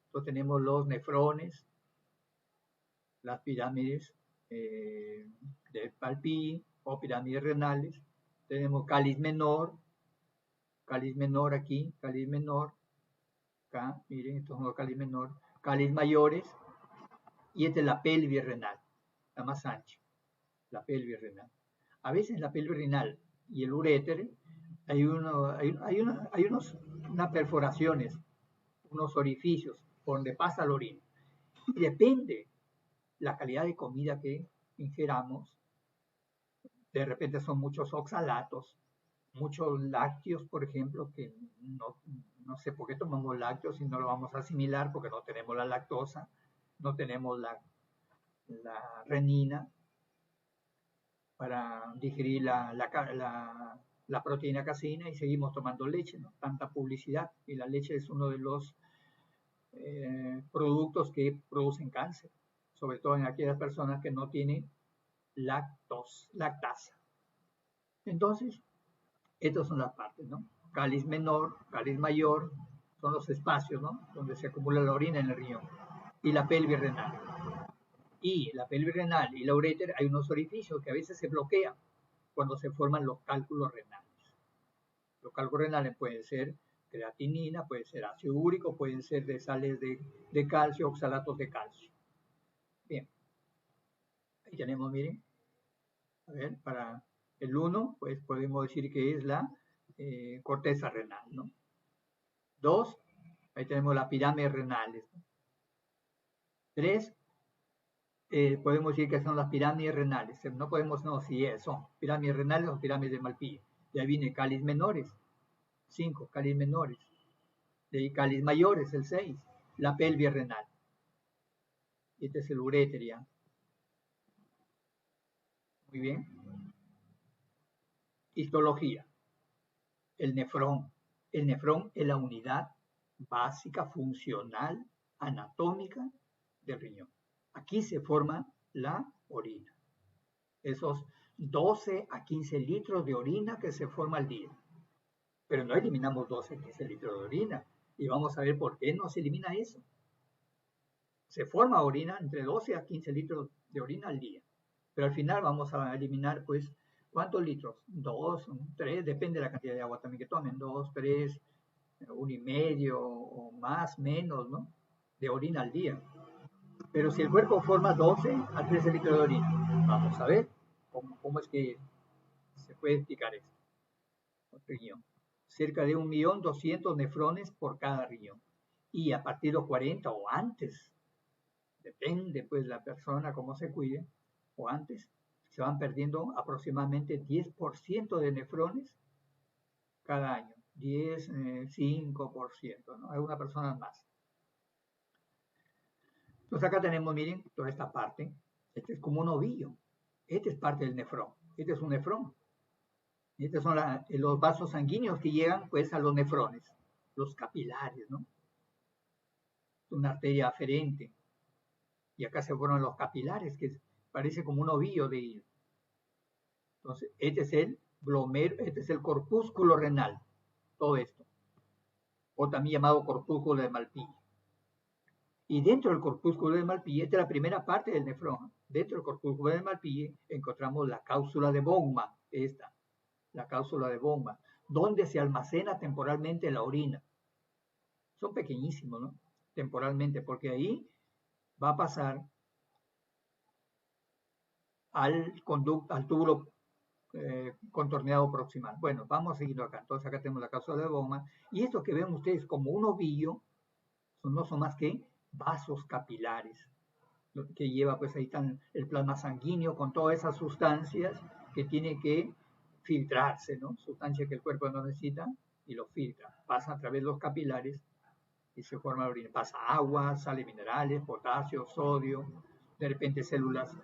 S1: entonces tenemos los nefrones, las pirámides de Malpighi o pirámides renales, tenemos cáliz menor aquí, cáliz menor, acá, miren, estos son los cáliz menor, cáliz mayores, y esta es la pelvis renal, la más ancha, la pelvis renal. A veces la pelvis renal y el uréter hay unas perforaciones, unos orificios por donde pasa la orina. Y depende la calidad de comida que ingeramos, de repente son muchos oxalatos, muchos lácteos, por ejemplo, que no sé por qué tomamos lácteos y no lo vamos a asimilar porque no tenemos la lactosa, no tenemos la renina para digerir la proteína caseína y seguimos tomando leche, ¿no? Tanta publicidad, y la leche es uno de los productos que producen cáncer, sobre todo en aquellas personas que no tienen lactasa. Entonces, estas son las partes, ¿no? Cáliz menor, cáliz mayor, son los espacios, ¿no? Donde se acumula la orina en el riñón. Y la pelvis renal. Y la pelvis renal y la uréter hay unos orificios que a veces se bloquean cuando se forman los cálculos renales. Los cálculos renales pueden ser creatinina, pueden ser ácido úrico, pueden ser de sales de calcio, oxalatos de calcio. Bien, ahí tenemos, miren, a ver, para el 1, pues podemos decir que es la corteza renal, ¿no? 2, ahí tenemos las pirámides renales. 3, podemos decir que son las pirámides renales. No podemos, no, si son pirámides renales o pirámides de Malpighi. De ahí viene cáliz menores, 5, cáliz menores. De ahí cáliz mayores, el 6, la pelvis renal. Este es el uréter ya. Muy bien. Histología. El nefrón. El nefrón es la unidad básica, funcional, anatómica del riñón. Aquí se forma la orina. Esos 12 a 15 litros de orina que se forma al día. Pero no eliminamos 12 a 15 litros de orina. Y vamos a ver por qué no se elimina eso. Se forma orina entre 12 a 15 litros de orina al día. Pero al final vamos a eliminar, pues, ¿cuántos litros? 2, 3, depende de la cantidad de agua también que tomen. 2, 3, 1,5 o más, menos, ¿no? De orina al día. Pero si el cuerpo forma 12 a 13 litros de orina, vamos a ver cómo es que se puede explicar esto. Riñón. Cerca de 1.200.000 nefrones por cada riñón. Y a partir de los 40 o antes, depende pues la persona cómo se cuide, o antes, se van perdiendo aproximadamente 10% de nefrones cada año. 10, 5%, ¿no? Algunas personas más. Entonces acá tenemos, miren, toda esta parte. Este es como un ovillo. Este es parte del nefrón. Este es un nefrón. Estos son los vasos sanguíneos que llegan pues a los nefrones, los capilares, ¿no? Una arteria aferente. Y acá se forman los capilares, que parece como un ovillo de hilo. Entonces, este es el corpúsculo renal, todo esto. O también llamado corpúsculo de Malpighi. Y dentro del corpúsculo de Malpighi, esta es la primera parte del nefrón. Dentro del corpúsculo de Malpighi encontramos la cápsula de Bowman, la cápsula de Bowman, donde se almacena temporalmente la orina. Son pequeñísimos, ¿no? Temporalmente, porque ahí va a pasar al túbulo contorneado proximal. Bueno, vamos seguindo acá. Entonces acá tenemos la cápsula de Bowman. Y esto que ven ustedes como un ovillo, no son más que vasos capilares, que lleva, pues ahí están el plasma sanguíneo con todas esas sustancias que tiene que filtrarse, ¿no? Sustancias que el cuerpo no necesita y lo filtra. Pasa a través de los capilares y se forma la orina. Pasa agua, sales minerales, potasio, sodio, de repente células,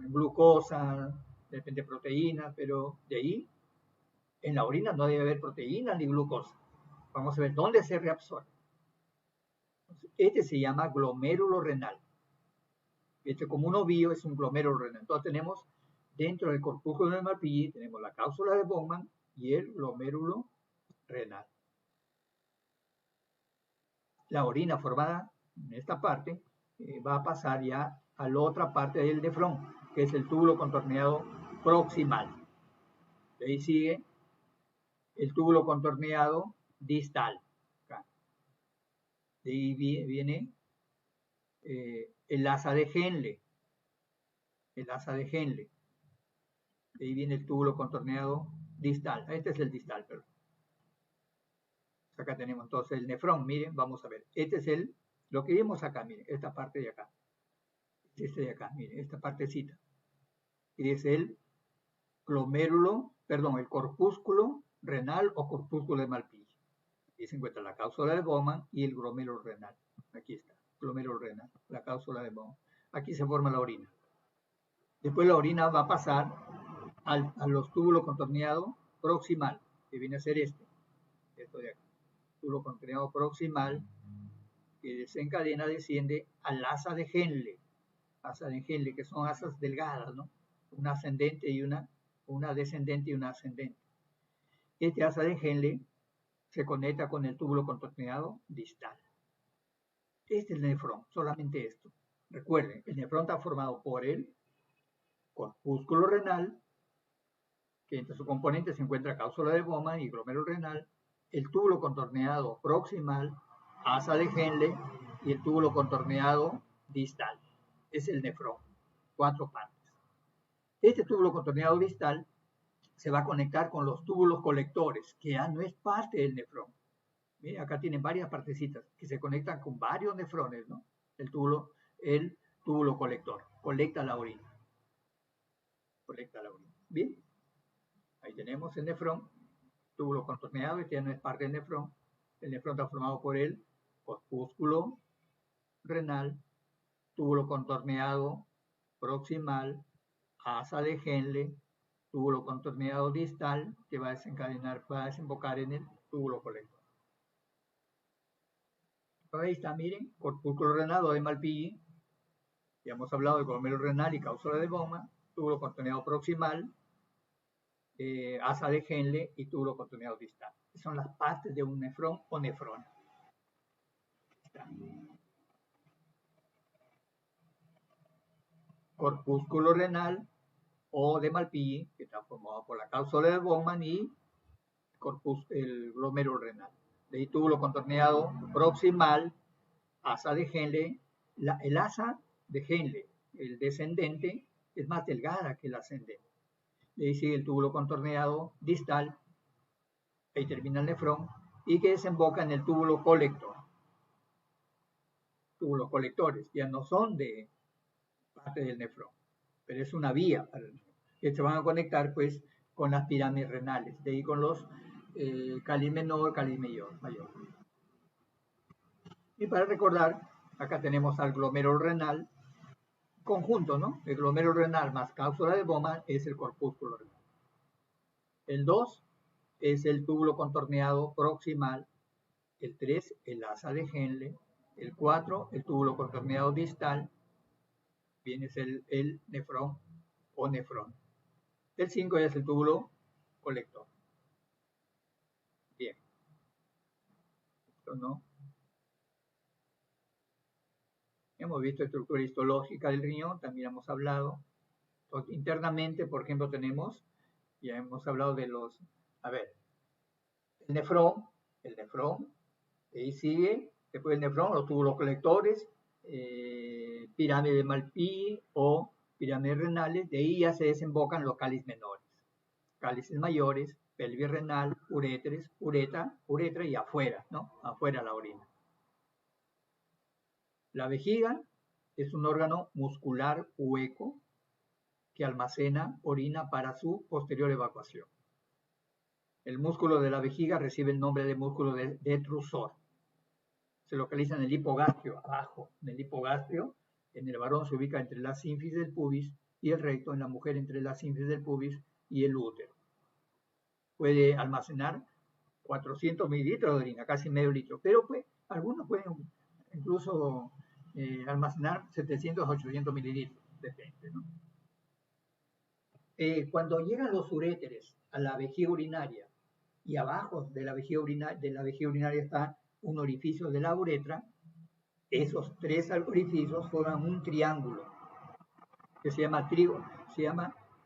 S1: glucosa, de repente proteína, pero de ahí en la orina no debe haber proteína ni glucosa. Vamos a ver dónde se reabsorbe. Este se llama glomérulo renal. Este, como un ovillo, es un glomérulo renal. Entonces tenemos dentro del corpúsculo de Malpighi, tenemos la cápsula de Bowman y el glomérulo renal. La orina formada en esta parte va a pasar ya a la otra parte del nefrón, que es el túbulo contorneado proximal. De ahí sigue el túbulo contorneado distal. Acá. De ahí viene el asa de Henle. El asa de Henle. De ahí viene el túbulo contorneado distal. Este es el distal, perdón. Acá tenemos entonces el nefrón. Miren, vamos a ver. Este es lo que vemos acá, miren, esta parte de acá. Este de acá, miren, esta partecita. Y es el el corpúsculo renal o corpúsculo de Malpighi. Aquí se encuentra la cápsula de Bowman y el glomérulo renal. Aquí está, glomérulo renal, la cápsula de Bowman. Aquí se forma la orina. Después la orina va a pasar a los túbulos contorneados proximal, que viene a ser esto de acá. Túbulo contorneado proximal, que desencadena, desciende al asa de Henle. Asa de Henle, que son asas delgadas, ¿no? Una ascendente y una descendente y una ascendente. Este asa de Henle se conecta con el túbulo contorneado distal. Este es el nefrón, solamente esto. Recuerden, el nefrón está formado por el corpúsculo renal, que entre sus componentes se encuentra cápsula de Bowman y glomérulo renal, el túbulo contorneado proximal, asa de Henle y el túbulo contorneado distal. Es el nefrón, 4 partes. Este túbulo contorneado distal se va a conectar con los túbulos colectores, que ya no es parte del nefrón. Miren, acá tienen varias partecitas que se conectan con varios nefrones, ¿no? El túbulo colector, colecta la orina. Bien, ahí tenemos el nefrón, túbulo contorneado, este ya no es parte del nefrón. El nefrón está formado por el corpúsculo renal, túbulo contorneado proximal, asa de Henle, túbulo contorneado distal, que va a desembocar en el túbulo colector. Ahí está, miren, corpúsculo renal o de Malpighi. Ya hemos hablado de glomérulo renal y cápsula de Bowman, túbulo contorneado proximal, asa de Henle y túbulo contorneado distal. Son las partes de un nefrón o nefrona. Corpúsculo renal o de Malpighi, que está formado por la cápsula de Bowman y el glomérulo renal. De ahí túbulo contorneado proximal, asa de Henle el asa de Henle, el descendente, es más delgada que el ascendente. De ahí sigue el túbulo contorneado distal, ahí termina el nefrón, y que desemboca en el túbulo colector. Túbulos colectores ya no son de parte del nefrón, pero es una vía para el nefrón, que se van a conectar pues con las pirámides renales, de ahí con los cáliz menor, cáliz mayor. Y para recordar, acá tenemos al glomérulo renal, conjunto, ¿no? El glomérulo renal más cápsula de Bowman es el corpúsculo renal. El 2 es el túbulo contorneado proximal, el 3 el asa de Henle, el 4 el túbulo contorneado distal, viene a ser el nefrón o nefrón. El 5 ya es el túbulo colector. Bien. Esto no. Hemos visto estructura histológica del riñón, también hemos hablado. Entonces, internamente, por ejemplo, tenemos, ya hemos hablado de los, a ver, el nefrón, ahí sigue, después del nefrón, los túbulos colectores, pirámide de Malpighi o pirámides renales, de ahí ya se desembocan los cálices menores, cálices mayores, pelvis renal, uretra y afuera, ¿no? Afuera la orina. La vejiga es un órgano muscular hueco que almacena orina para su posterior evacuación. El músculo de la vejiga recibe el nombre de músculo detrusor. Se localiza en el hipogastrio, abajo. En el hipogastrio, en el varón se ubica entre la sínfisis del pubis y el recto, en la mujer entre la sínfisis del pubis y el útero. Puede almacenar 400 mililitros de orina, casi medio litro, pero pues, algunos pueden incluso almacenar 700 a 800 mililitros, depende, ¿no? Cuando llegan los uréteres a la vejiga urinaria y abajo de la vejiga urinaria está un orificio de la uretra, esos tres orificios forman un triángulo que se llama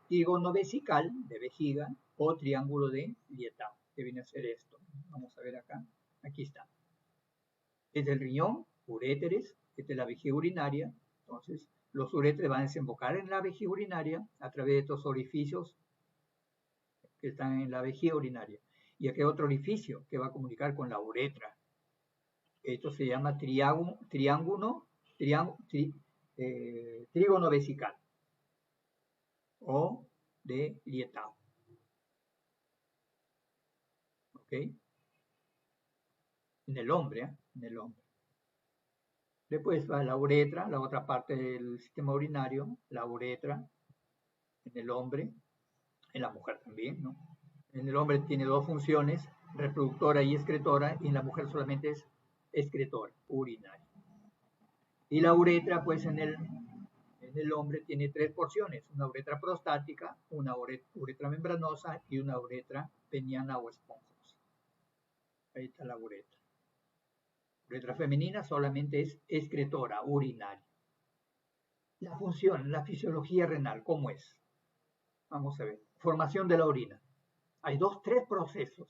S1: trígono vesical de vejiga o triángulo de Lietau, que viene a ser esto. Vamos a ver acá, aquí está. Desde el riñón, uréteres, desde la vejiga urinaria, entonces los uréteres van a desembocar en la vejiga urinaria a través de estos orificios que están en la vejiga urinaria. Y aquí hay otro orificio que va a comunicar con la uretra. Esto se llama trígono vesical o de Lietau. ¿Ok? En el hombre, ¿eh? En el hombre. Después va la uretra, la otra parte del sistema urinario, la uretra en el hombre, en la mujer también, ¿no? En el hombre tiene dos funciones, reproductora y excretora, y en la mujer solamente es excretora, urinaria. Y la uretra, pues en el hombre tiene tres porciones, una uretra prostática, una uretra membranosa y una uretra peniana o esponjosa. Ahí está la uretra. Uretra femenina solamente es excretora, urinaria. La función, la fisiología renal, ¿cómo es? Vamos a ver. Formación de la orina. Hay tres procesos.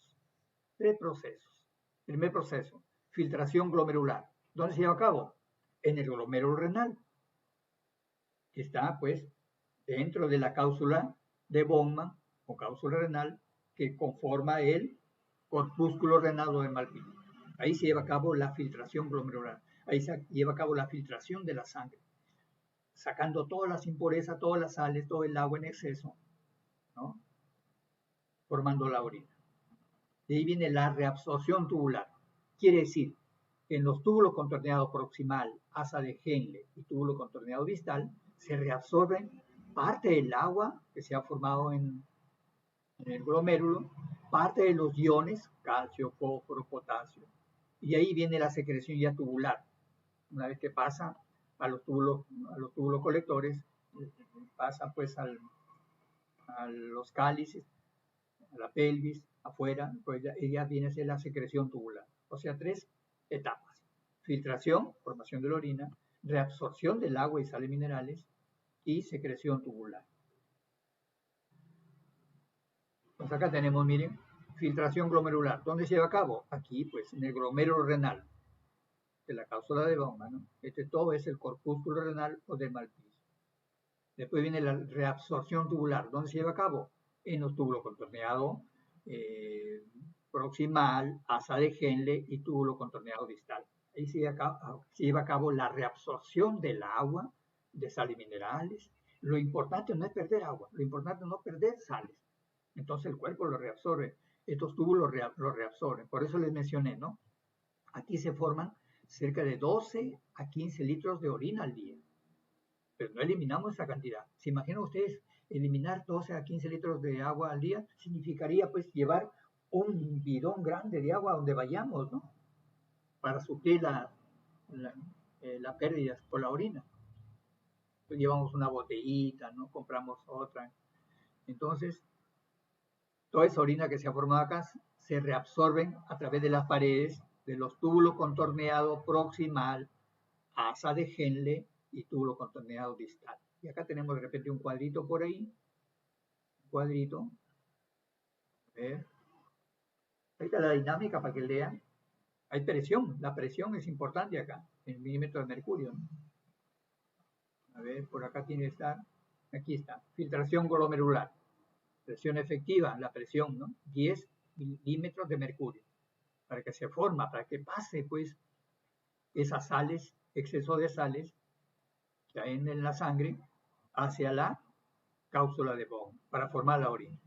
S1: Primer proceso, filtración glomerular. ¿Dónde se lleva a cabo? En el glomérulo renal, que está pues dentro de la cápsula de Bowman o cápsula renal que conforma el corpúsculo renal o de Malpighi. Ahí se lleva a cabo la filtración glomerular. Ahí se lleva a cabo la filtración de la sangre, sacando todas las impurezas, todas las sales, todo el agua en exceso, ¿no? Formando la orina. De ahí viene la reabsorción tubular. Quiere decir que en los túbulos contorneados proximal, asa de Henle y túbulo contorneado distal, se reabsorben parte del agua que se ha formado en el glomérulo, parte de los iones, calcio, fósforo, potasio. Y ahí viene la secreción ya tubular. Una vez que pasa a los túbulos colectores, pasa pues a los cálices, a la pelvis, afuera, pues ya viene a ser la secreción tubular. O sea, tres etapas. Filtración, formación de la orina, reabsorción del agua y sales minerales y secreción tubular. Pues acá tenemos, miren, filtración glomerular. ¿Dónde se lleva a cabo? Aquí, pues, en el glomérulo renal. de la cápsula de Bowman, ¿no? Todo es el corpúsculo renal o del Malpighi. Después viene la reabsorción tubular. ¿Dónde se lleva a cabo? En los túbulos contorneado proximal, asa de Henle y túbulo contorneado distal. Ahí se lleva a cabo la reabsorción del agua, de sales minerales. Lo importante no es perder agua, lo importante es no perder sales. Entonces el cuerpo lo reabsorbe, estos túbulos lo reabsorben. Por eso les mencioné, ¿no? Aquí se forman cerca de 12 a 15 litros de orina al día. Pero no eliminamos esa cantidad. ¿Se imaginan ustedes eliminar 12 a 15 litros de agua al día? Significaría pues llevar un bidón grande de agua donde vayamos, ¿no? Para suplir la pérdida por la orina. Pues llevamos una botellita, ¿no? Compramos otra. Entonces, toda esa orina que se ha formado acá se reabsorben a través de las paredes de los túbulos contorneado proximal, asa de Henle y túbulo contorneado distal. Y acá tenemos de repente un cuadrito por ahí. Un cuadrito. A ver. Ahí está la dinámica para que lean. Hay presión. La presión es importante acá, en milímetros de mercurio, ¿no? A ver, por acá tiene que estar. Aquí está. Filtración glomerular. Presión efectiva, la presión, ¿no? 10 milímetros de mercurio. Para que se forma, para que pase, pues, esas sales, exceso de sales que hay en la sangre hacia la cápsula de Bowman para formar la orina.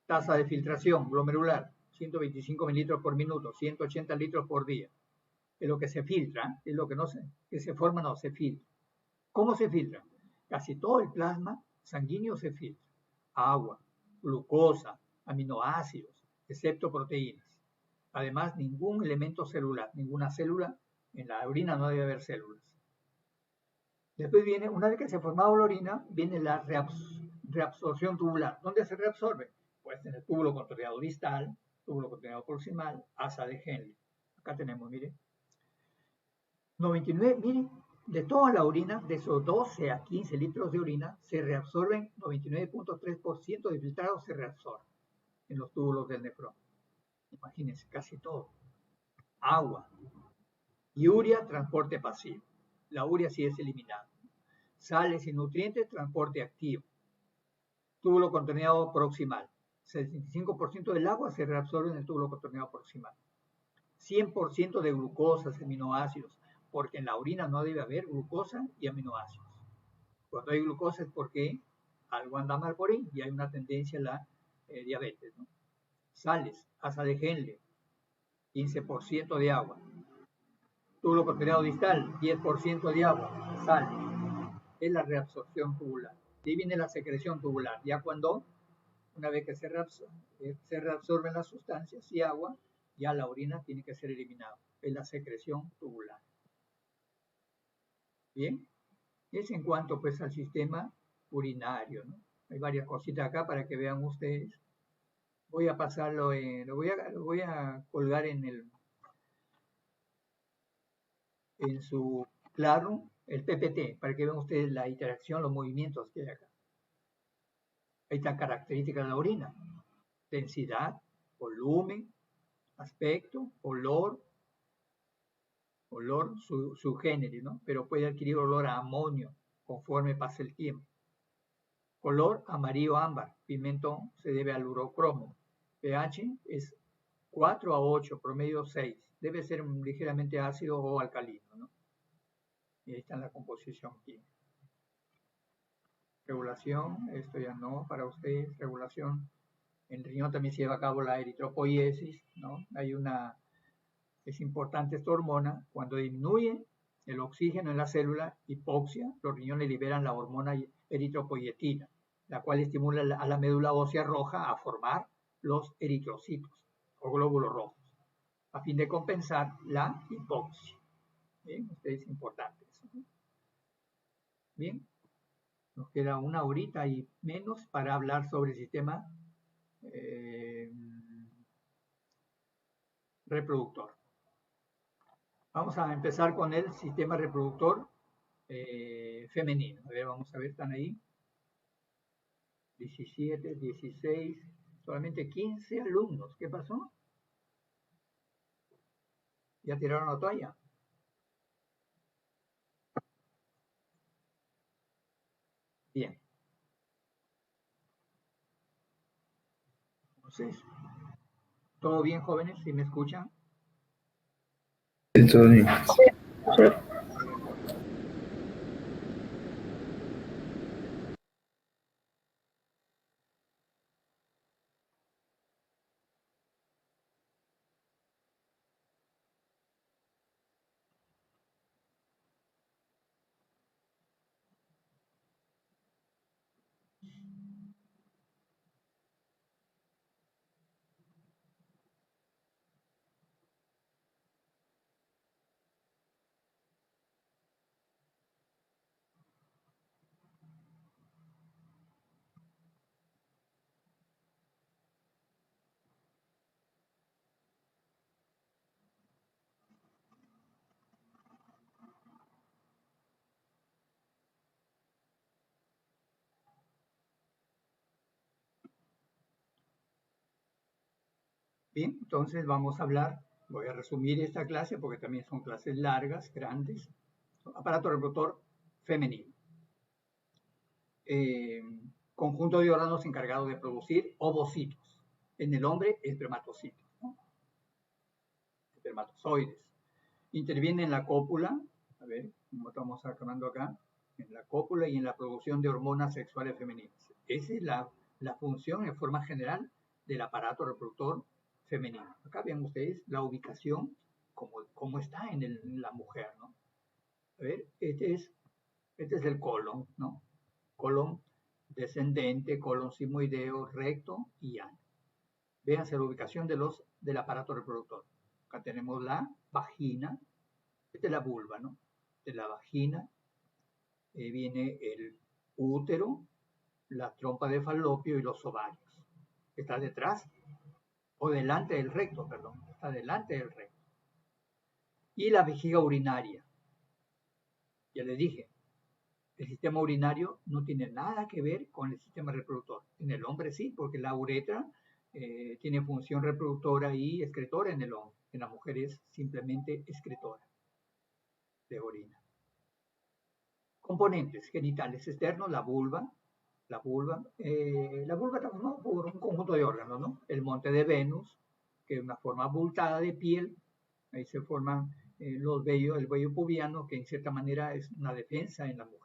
S1: Tasa de filtración glomerular, 125 mililitros por minuto, 180 litros por día. Es lo que se filtra, es lo que no que se forma, no se filtra. ¿Cómo se filtra? Casi todo el plasma sanguíneo se filtra. Agua, glucosa, aminoácidos, excepto proteínas. Además, ningún elemento celular, ninguna célula, en la orina no debe haber células. Después viene, una vez que se ha formado la orina, viene la reabsorción tubular. ¿Dónde se reabsorbe? Pues en el túbulo contorneado distal, túbulo contorneado proximal, asa de Henle. Acá tenemos, mire. 99, mire, de toda la orina, de esos 12 a 15 litros de orina, se reabsorben 99.3% de filtrados se reabsorben en los túbulos del nefrón. Imagínense, casi todo. Agua. Y urea, transporte pasivo. La urea sí es eliminada. Sales y nutrientes, transporte activo. Túbulo contorneado proximal. 65% del agua se reabsorbe en el túbulo contorneado proximal. 100% de glucosas, aminoácidos, porque en la orina no debe haber glucosa y aminoácidos. Cuando hay glucosa es porque algo anda mal por ahí y hay una tendencia a la diabetes, ¿no? Sales, asa de Henle, 15% de agua. Túbulo contorneado distal, 10% de agua, sal. Es la reabsorción tubular. De ahí viene la secreción tubular. Ya cuando, una vez que se reabsorben las sustancias y agua, ya la orina tiene que ser eliminada. Es la secreción tubular. Bien, es en cuanto pues al sistema urinario, ¿no? Hay varias cositas acá para que vean ustedes. Voy a pasarlo, lo voy a colgar en su claro el PPT, para que vean ustedes la interacción, los movimientos que hay acá. Ahí están características de la orina. Densidad, volumen, aspecto, olor, su género, ¿no? Pero puede adquirir olor a amonio conforme pasa el tiempo. Color amarillo ámbar, pigmento se debe al urocromo. pH es 4 a 8, promedio 6. Debe ser ligeramente ácido o alcalino, ¿no? Y ahí está la composición química. Regulación, esto ya no para ustedes, regulación. En el riñón también se lleva a cabo la eritropoiesis, ¿no? Es importante esta hormona. Cuando disminuye el oxígeno en la célula, hipoxia, los riñones liberan la hormona eritropoietina, la cual estimula a la médula ósea roja a formar los eritrocitos o glóbulos rojos, a fin de compensar la hipoxia. Bien, esto es importante. Bien, nos queda una horita y menos para hablar sobre el sistema reproductor. Vamos a empezar con el sistema reproductor femenino. A ver, vamos a ver, ¿están ahí? 17, 16, solamente 15 alumnos. ¿Qué pasó? ¿Ya tiraron la toalla? Bien, entonces, ¿todo bien, jóvenes? ¿Sí me escuchan?
S2: Sí, todo bien.
S1: Bien, entonces vamos a hablar, voy a resumir esta clase porque también son clases largas, grandes. Aparato reproductor femenino. Eh, Conjunto de órganos encargados de producir ovocitos. En el hombre, espermatocitos, ¿no? Espermatozoides. Interviene en la cópula, a ver, como estamos acabando acá, en la cópula y en la producción de hormonas sexuales femeninas. Esa es la función en forma general del aparato reproductor femenino. Acá ven ustedes la ubicación como está en la mujer, ¿no? A ver, este es el colon, ¿no? Colon descendente, colon sigmoideo, recto y ano. Véanse la ubicación del aparato reproductor. Acá tenemos la vagina, esta es la vulva, ¿no? De la vagina viene el útero, la trompa de falopio y los ovarios. Está detrás o delante del recto, perdón, está delante del recto. Y la vejiga urinaria. Ya les dije, el sistema urinario no tiene nada que ver con el sistema reproductor. En el hombre sí, porque la uretra tiene función reproductora y excretora en el hombre. En la mujer es simplemente excretora de orina. Componentes genitales externos, la vulva está formada por un conjunto de órganos, ¿no? El monte de Venus, que es una forma abultada de piel, ahí se forman el vello pubiano, que en cierta manera es una defensa en la mujer.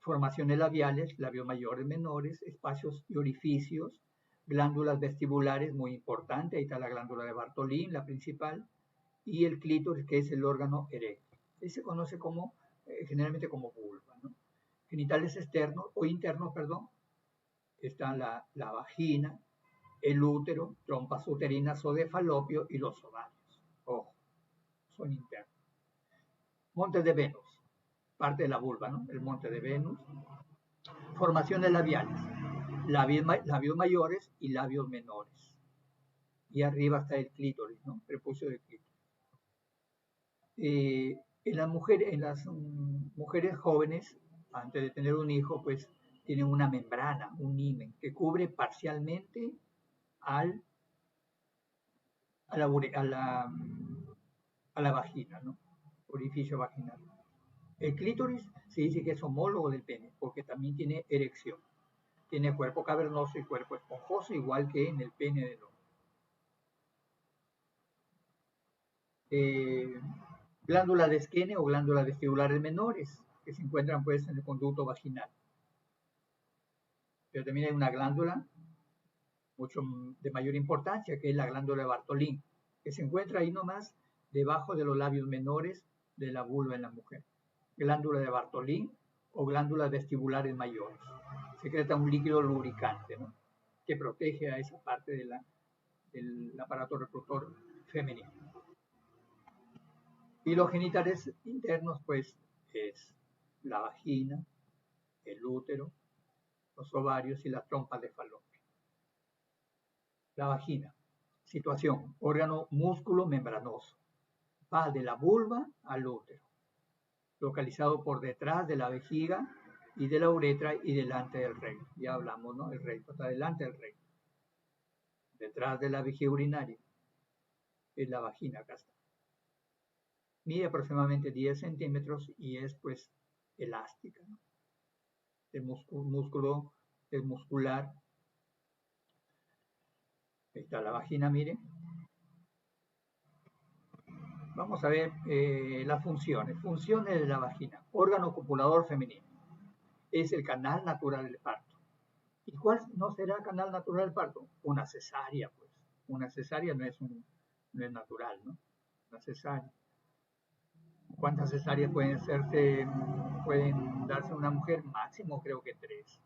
S1: Formaciones labiales, labios mayores, menores, espacios y orificios, glándulas vestibulares, muy importante, ahí está la glándula de Bartolín, la principal, y el clítoris, que es el órgano erecto. Se conoce generalmente como vulva, ¿no? Genitales externos o internos, perdón, están la vagina, el útero, trompas uterinas o de falopio y los ovarios. Ojo, son internos. Monte de Venus, parte de la vulva, ¿no? El monte de Venus. Formaciones labiales, labios mayores y labios menores. Y arriba está el clítoris, ¿no? Prepucio del clítoris. En las mujeres jóvenes, antes de tener un hijo, pues tienen una membrana, un himen, que cubre parcialmente al, a, la, a, la, a la vagina, ¿no? Orificio vaginal. El clítoris se dice que es homólogo del pene, porque también tiene erección. Tiene cuerpo cavernoso y cuerpo esponjoso, igual que en el pene del hombre. Eh, Glándulas de Skene o glándulas vestibulares menores, que se encuentran pues en el conducto vaginal. Pero también hay una glándula mucho de mayor importancia, que es la glándula de Bartolín, que se encuentra ahí nomás debajo de los labios menores de la vulva en la mujer. Glándula de Bartolín o glándulas vestibulares mayores. Secreta un líquido lubricante, ¿no? Que protege a esa parte del aparato reproductor femenino. Y los genitales internos, pues, es la vagina, el útero, los ovarios y las trompas de falopio. La vagina. Situación. Órgano músculo membranoso. Va de la vulva al útero. Localizado por detrás de la vejiga y de la uretra y delante del recto. Ya hablamos, ¿no? El recto está delante del recto. Detrás de la vejiga urinaria. Es la vagina, acá está. Mide aproximadamente 10 centímetros y es, pues, elástica, ¿no? el músculo es muscular. Ahí está la vagina, miren. Vamos a ver las funciones. Funciones de la vagina. Órgano copulador femenino. Es el canal natural del parto. ¿Y cuál no será el canal natural del parto? Una cesárea, pues. Una cesárea no es natural, ¿no? Una cesárea. ¿Cuántas cesáreas pueden darse a una mujer? Máximo creo que 3.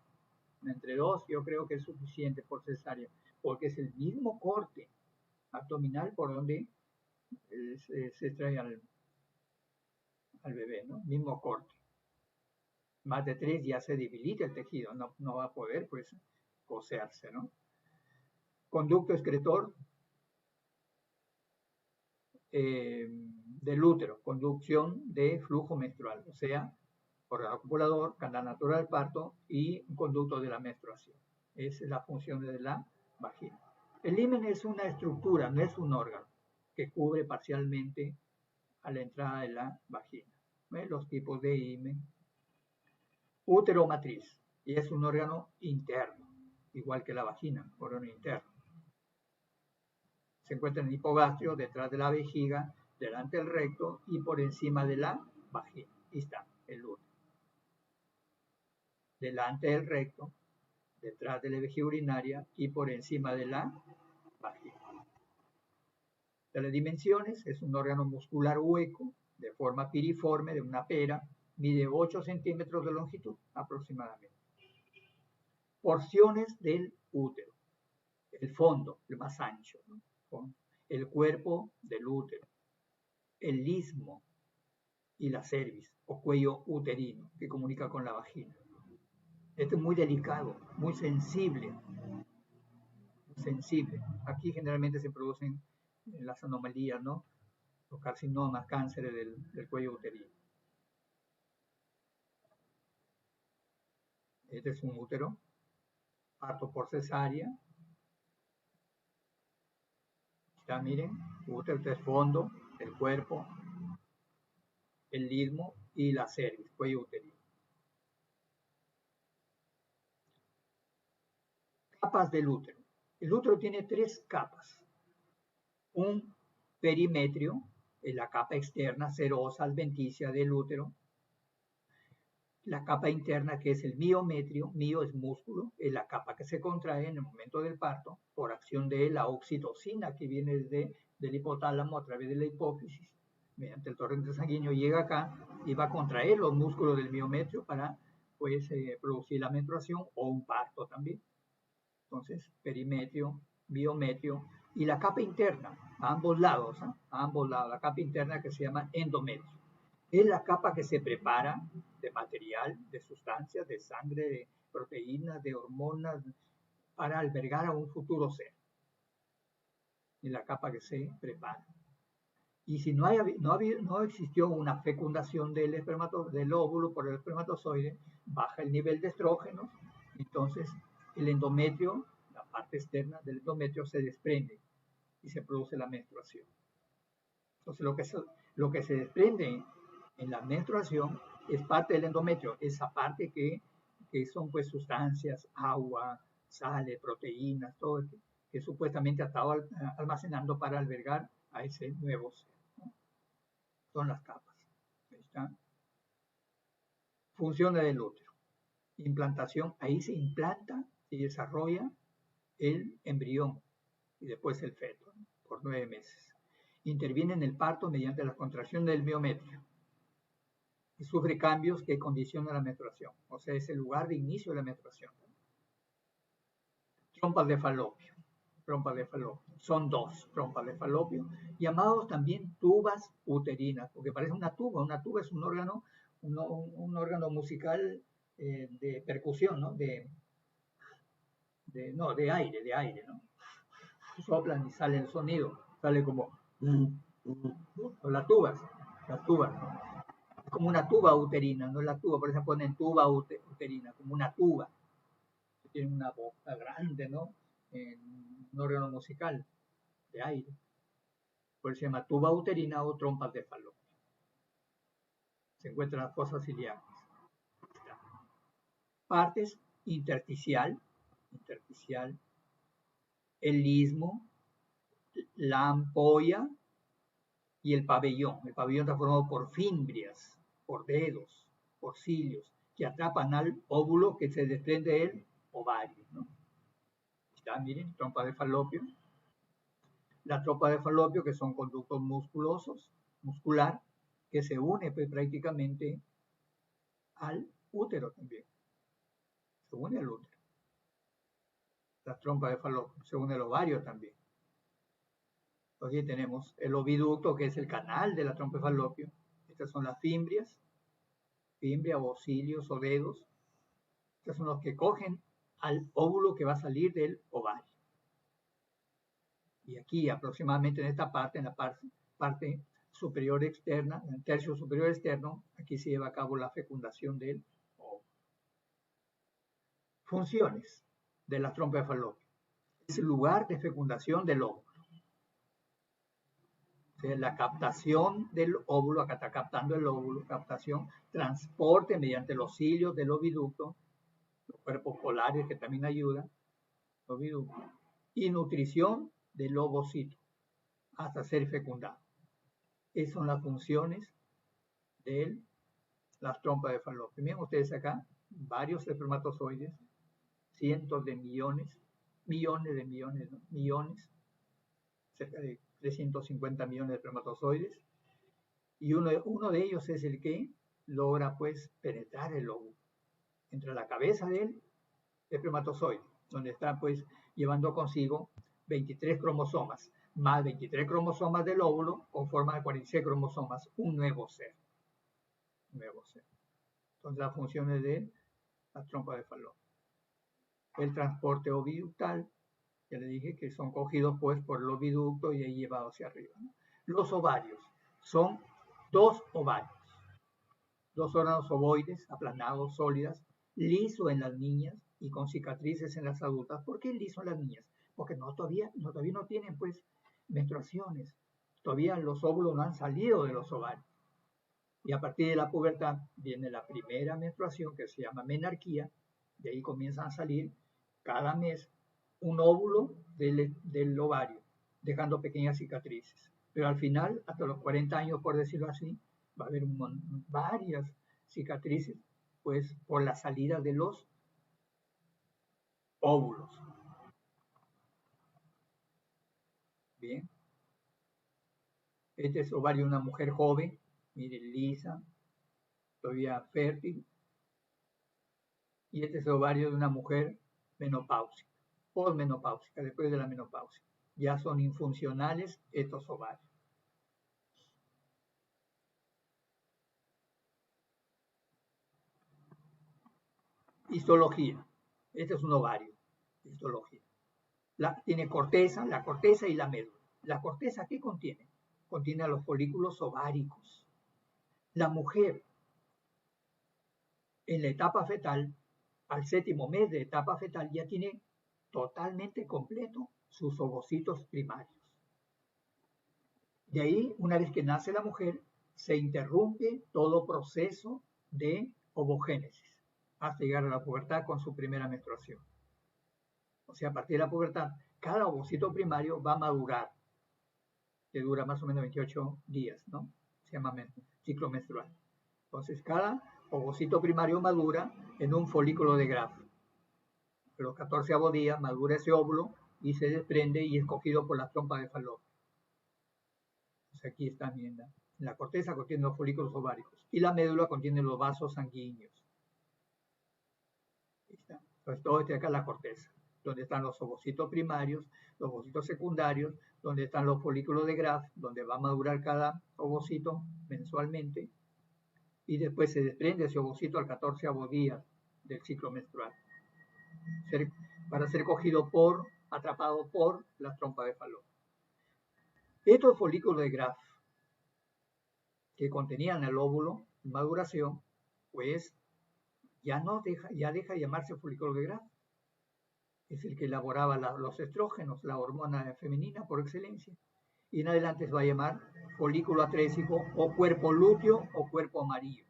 S1: Entre 2 yo creo que es suficiente por cesárea, porque es el mismo corte abdominal por donde se extrae al bebé, ¿no? Mismo corte. Más de 3 ya se debilita el tejido, no va a poder pues coserse, ¿no? Conducto excretor del útero, conducción de flujo menstrual, o sea, órgano copulador, canal natural del parto y un conducto de la menstruación. Esa es la función de la vagina. El himen es una estructura, no es un órgano, que cubre parcialmente a la entrada de la vagina. ¿Ven? Los tipos de himen. Útero matriz, y es un órgano interno, igual que la vagina, órgano interno. Se encuentra en el hipogastrio, detrás de la vejiga, delante del recto y por encima de la vagina. Ahí está el útero. Delante del recto, detrás de la vejiga urinaria y por encima de la vagina. De las dimensiones, es un órgano muscular hueco, de forma piriforme, de una pera, mide 8 centímetros de longitud aproximadamente. Porciones del útero. El fondo, el más ancho, ¿no? El cuerpo del útero, el istmo y la cervix o cuello uterino que comunica con la vagina. Esto es muy delicado, muy sensible. Aquí generalmente se producen las anomalías, ¿no? Los carcinomas, cánceres del cuello uterino. Este es un útero, parto por cesárea. Está, miren, útero, este es fondo, el cuerpo, el istmo y la cervix, cuello uterino. Capas del útero. El útero tiene 3 capas. Un perimetrio, es la capa externa, serosa, adventicia del útero. La capa interna, que es el miometrio, mio es músculo, es la capa que se contrae en el momento del parto por acción de la oxitocina que viene del hipotálamo a través de la hipófisis, mediante el torrente sanguíneo llega acá y va a contraer los músculos del miometrio para pues, producir la menstruación o un parto también. Entonces, perimetrio, biometrio y la capa interna, a ambos lados, la capa interna que se llama endometrio. Es la capa que se prepara de material, de sustancias, de sangre, de proteínas, de hormonas, para albergar a un futuro ser. Es la capa que se prepara. Y si no existió una fecundación del óvulo por el espermatozoide, baja el nivel de estrógenos, entonces el endometrio, la parte externa del endometrio se desprende y se produce la menstruación. Entonces lo que se desprende en la menstruación es parte del endometrio, esa parte que son pues sustancias, agua, sales, proteínas, todo que supuestamente ha estado almacenando para albergar a ese nuevo ser, ¿no? Son las capas. Ahí está. Funciones del útero. Implantación, ahí se implanta y desarrolla el embrión y después el feto, ¿no? Por 9 meses. Interviene en el parto mediante la contracción del miometrio y sufre cambios que condicionan la menstruación, o sea, es el lugar de inicio de la menstruación. Trompas de falopio. Son 2 trompas de falopio, llamados también tubas uterinas, porque parece una tuba. Una tuba es un órgano musical de percusión, ¿no? De aire, ¿no? Soplan y sale el sonido, sale como las tubas, ¿no? Es como una tuba uterina, no es la tuba, por eso ponen tuba uterina, como una tuba. Tiene una boca grande, ¿no? Un órgano musical de aire. Por eso se llama tuba uterina o trompas de falopio. Se encuentran las fosas iliacas. partes intersticial, el istmo, la ampolla y el pabellón. El pabellón está formado por fimbrias, por dedos, por cilios, que atrapan al óvulo que se desprende del ovario, ¿no? Está, miren, trompa de falopio. La trompa de falopio, que son conductos muscular, que se une pues, prácticamente al útero también. Se une al útero. La trompa de falopio, se une al ovario también. Entonces tenemos el oviducto, que es el canal de la trompa de falopio. Estas son las fimbrias, o cilios o dedos. Estos son los que cogen al óvulo que va a salir del ovario. Y aquí aproximadamente en esta parte, en la parte superior externa, en el tercio superior externo, aquí se lleva a cabo la fecundación del óvulo. Funciones de la trompa de falopio. Es el lugar de fecundación del óvulo. O sea, la captación del óvulo, acá está captando el óvulo, captación, transporte mediante los cilios del oviducto, los cuerpos polares que también ayudan, oviducto, y nutrición del ovocito hasta ser fecundado. Esas son las funciones de las trompas de falopio. Miren ustedes acá, varios espermatozoides, cientos de millones, cerca de 350 millones de espermatozoides, y uno de ellos es el que logra pues penetrar el óvulo, entre la cabeza del espermatozoide, donde está pues llevando consigo 23 cromosomas, más 23 cromosomas del óvulo, conforman 46 cromosomas, un nuevo ser. Entonces las funciones de la trompa de falopio. El transporte oviductal, ya le dije que son cogidos pues por el oviducto y ahí llevados hacia arriba, ¿no? Los ovarios son dos ovarios, dos órganos ovoides, aplanados, sólidas, liso en las niñas y con cicatrices en las adultas. ¿Por qué liso en las niñas? Porque todavía no tienen pues menstruaciones, todavía los óvulos no han salido de los ovarios. Y a partir de la pubertad viene la primera menstruación que se llama menarquía, de ahí comienzan a salir cada mes un óvulo del ovario, dejando pequeñas cicatrices. Pero al final, hasta los 40 años, por decirlo así, va a haber varias cicatrices, pues por la salida de los óvulos. Bien. Este es ovario de una mujer joven, miren, lisa, todavía fértil. Y este es ovario de una mujer menopáusica, posmenopáusica, después de la menopausia. Ya son infuncionales estos ovarios. Histología. Este es un ovario. Histología. Tiene corteza, la corteza y la médula. ¿La corteza qué contiene? Contiene a los folículos ováricos. La mujer, en la etapa fetal, al 7º mes de etapa fetal, ya tiene totalmente completo sus ovocitos primarios. De ahí, una vez que nace la mujer, se interrumpe todo proceso de ovogénesis hasta llegar a la pubertad con su primera menstruación. O sea, a partir de la pubertad, cada ovocito primario va a madurar, que dura más o menos 28 días, ¿no? Se llama ciclo menstrual. Entonces, cada ovocito primario madura en un folículo de Graf. A los 14º día madura ese óvulo y se desprende y es cogido por la trompa de falopio. Entonces, aquí está bien. La corteza contiene los folículos ováricos y la médula contiene los vasos sanguíneos. Ahí está. Entonces, todo este acá es la corteza, donde están los ovocitos primarios, los ovocitos secundarios, donde están los folículos de Graf, donde va a madurar cada ovocito mensualmente, y después se desprende ese ovocito al 14º día del ciclo menstrual, para ser cogido atrapado por la trompa de falopio. Estos folículos de Graf, que contenían el óvulo en maduración, pues ya deja de llamarse folículo de Graf. Es el que elaboraba los estrógenos, la hormona femenina por excelencia. Y en adelante se va a llamar folículo atrésico o cuerpo lúteo o cuerpo amarillo,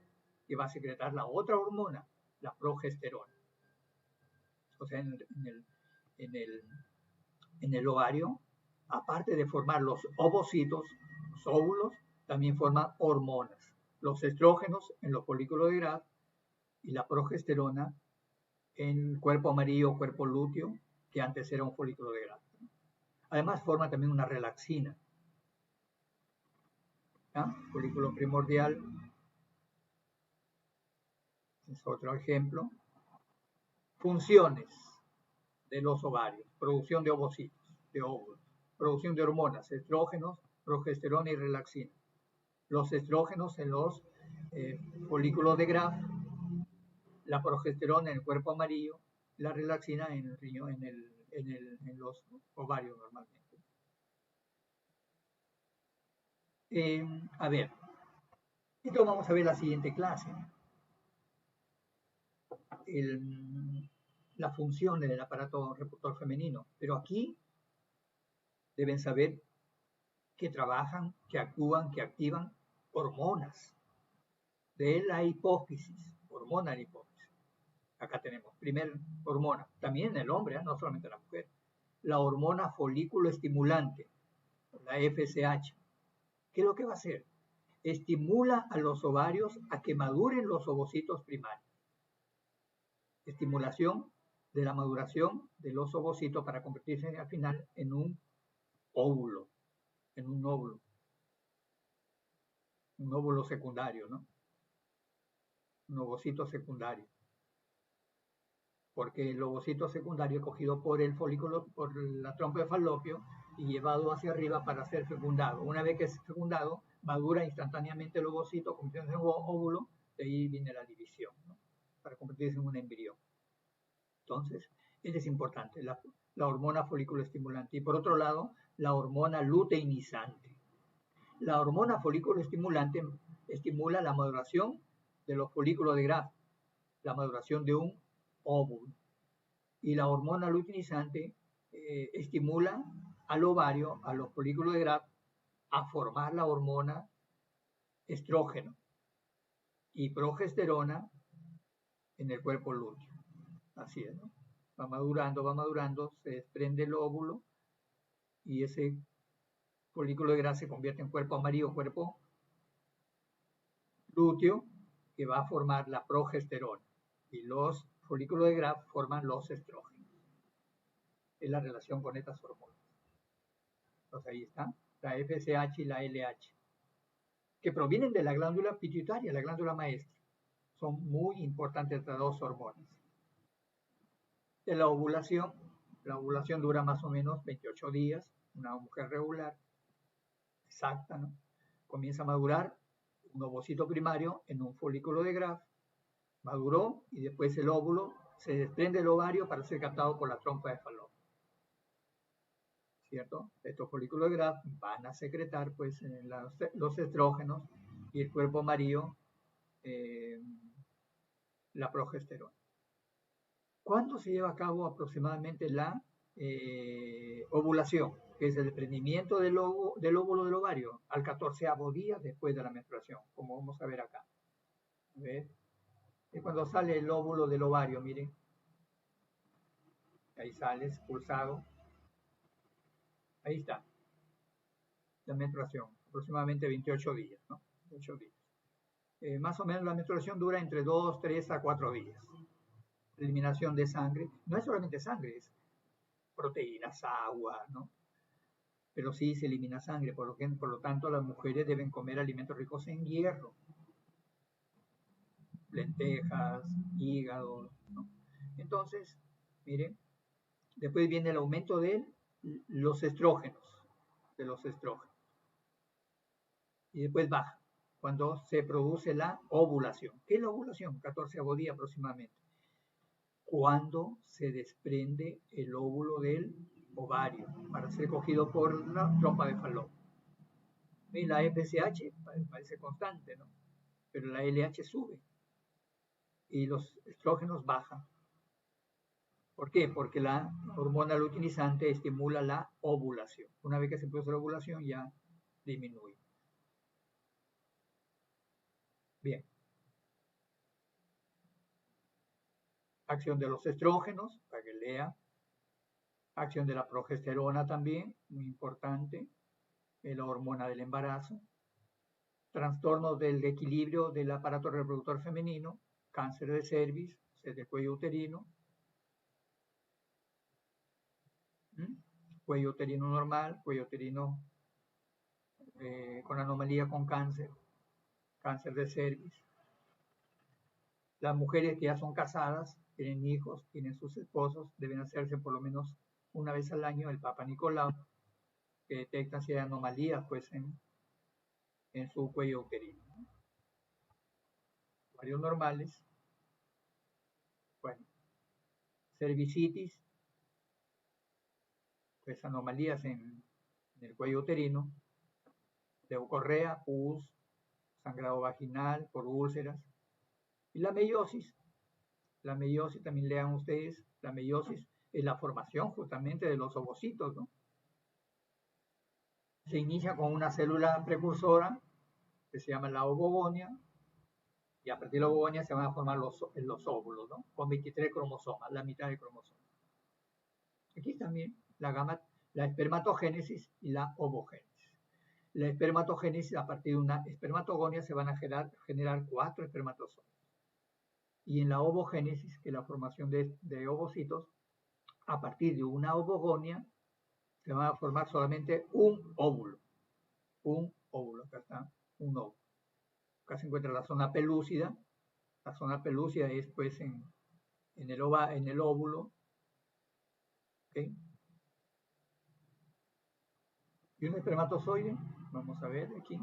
S1: que va a secretar la otra hormona, la progesterona. o sea, en el ovario, aparte de formar los ovocitos, los óvulos, también forman hormonas. Los estrógenos en los folículos de Graf y la progesterona en el cuerpo amarillo o cuerpo lúteo, que antes era un folículo de Graf. Además forma también una relaxina. ¿Ya? Folículo primordial es otro ejemplo. Funciones de los ovarios: producción de ovocitos, de óvulos, producción de hormonas, estrógenos, progesterona y relaxina. Los estrógenos en los folículos de Graf, la progesterona en el cuerpo amarillo, la relaxina en el riñón, en los ovarios normalmente. A ver, esto vamos a ver la siguiente clase. Las funciones del aparato reproductor femenino, pero aquí deben saber que trabajan, que actúan, que activan hormonas de la hipófisis, hormona de la hipófisis. Acá tenemos, primer hormona, también el hombre, no solamente la mujer, la hormona folículo estimulante, la FSH. ¿Qué es lo que va a hacer? Estimula a los ovarios a que maduren los ovocitos primarios. Estimulación de la maduración de los ovocitos para convertirse al final en un óvulo, un óvulo secundario, ¿no? Un ovocito secundario. Porque el ovocito secundario es cogido por el folículo, por la trompa de falopio y llevado hacia arriba para ser fecundado. Una vez que es fecundado, madura instantáneamente el ovocito, convirtiéndose en un óvulo, de ahí viene la división, ¿no? Para convertirse en un embrión. Entonces, eso es importante, la hormona folículo estimulante. Y por otro lado, la hormona luteinizante. La hormona folículo estimulante estimula la maduración de los folículos de Graf, la maduración de un óvulo. Y la hormona luteinizante estimula al ovario, a los folículos de Graf, a formar la hormona estrógeno y progesterona en el cuerpo lúteo. Así es, ¿no? Va madurando, se desprende el óvulo y ese folículo de Graf se convierte en cuerpo amarillo, cuerpo lúteo, que va a formar la progesterona. Y los folículos de Graf forman los estrógenos. Es la relación con estas hormonas. Entonces ahí está, la FSH y la LH, que provienen de la glándula pituitaria, la glándula maestra. Son muy importantes estas dos hormonas. De la ovulación dura más o menos 28 días, una mujer regular, exacta, ¿no? Comienza a madurar un ovocito primario en un folículo de Graf, maduró y después el óvulo se desprende del ovario para ser captado por la trompa de falopio. ¿Cierto? Estos folículos de Graf van a secretar pues los estrógenos y el cuerpo amarillo la progesterona. ¿Cuándo se lleva a cabo aproximadamente la ovulación? Que es el desprendimiento del óvulo del ovario al 14º día después de la menstruación, como vamos a ver acá. ¿Ves? Es cuando sale el óvulo del ovario, miren. Ahí sale expulsado. Ahí está. La menstruación, aproximadamente 28 días, ¿no? 28 días. Más o menos la menstruación dura entre 2, 3 a 4 días. Eliminación de sangre. No es solamente sangre, es proteínas, agua, ¿no? Pero sí se elimina sangre, por lo tanto las mujeres deben comer alimentos ricos en hierro. Lentejas, hígado, ¿no? Entonces, miren, después viene el aumento de los estrógenos, y después baja cuando se produce la ovulación. ¿Qué es la ovulación? 14º día aproximadamente. Cuando se desprende el óvulo del ovario para ser cogido por la trompa de falopio. Y la FSH parece constante, ¿no? Pero la LH sube y los estrógenos bajan. ¿Por qué? Porque la hormona luteinizante estimula la ovulación. Una vez que se produce la ovulación ya disminuye. Bien. Acción de los estrógenos, para que lea. Acción de la progesterona también, muy importante. La hormona del embarazo. Trastornos del equilibrio del aparato reproductor femenino. Cáncer de cervix, del cuello uterino. Cuello uterino normal, cuello uterino con anomalía con cáncer. Cáncer de cervix. Las mujeres que ya son casadas, tienen hijos, tienen sus esposos, deben hacerse por lo menos una vez al año el Papa Nicolau, que detecta si hay anomalías pues, en su cuello uterino. Varios normales. Bueno, cervicitis, pues anomalías en el cuello uterino, leucorrea, pus, sangrado vaginal por úlceras. Y la meiosis también lean ustedes, la meiosis es la formación justamente de los ovocitos, ¿no? Se inicia con una célula precursora que se llama la ovogonia, y a partir de la ovogonia se van a formar los óvulos, ¿no? Con 23 cromosomas, la mitad de cromosomas. Aquí también la espermatogénesis y la ovogénesis. La espermatogénesis, a partir de una espermatogonia se van a generar 4 espermatozoides. Y en la ovogénesis, que es la formación de ovocitos, a partir de una ovogonia se va a formar solamente un óvulo. Un óvulo, acá está, un óvulo. Acá se encuentra la zona pelúcida. La zona pelúcida es pues en el óvulo. ¿Okay? Y un espermatozoide, vamos a ver aquí.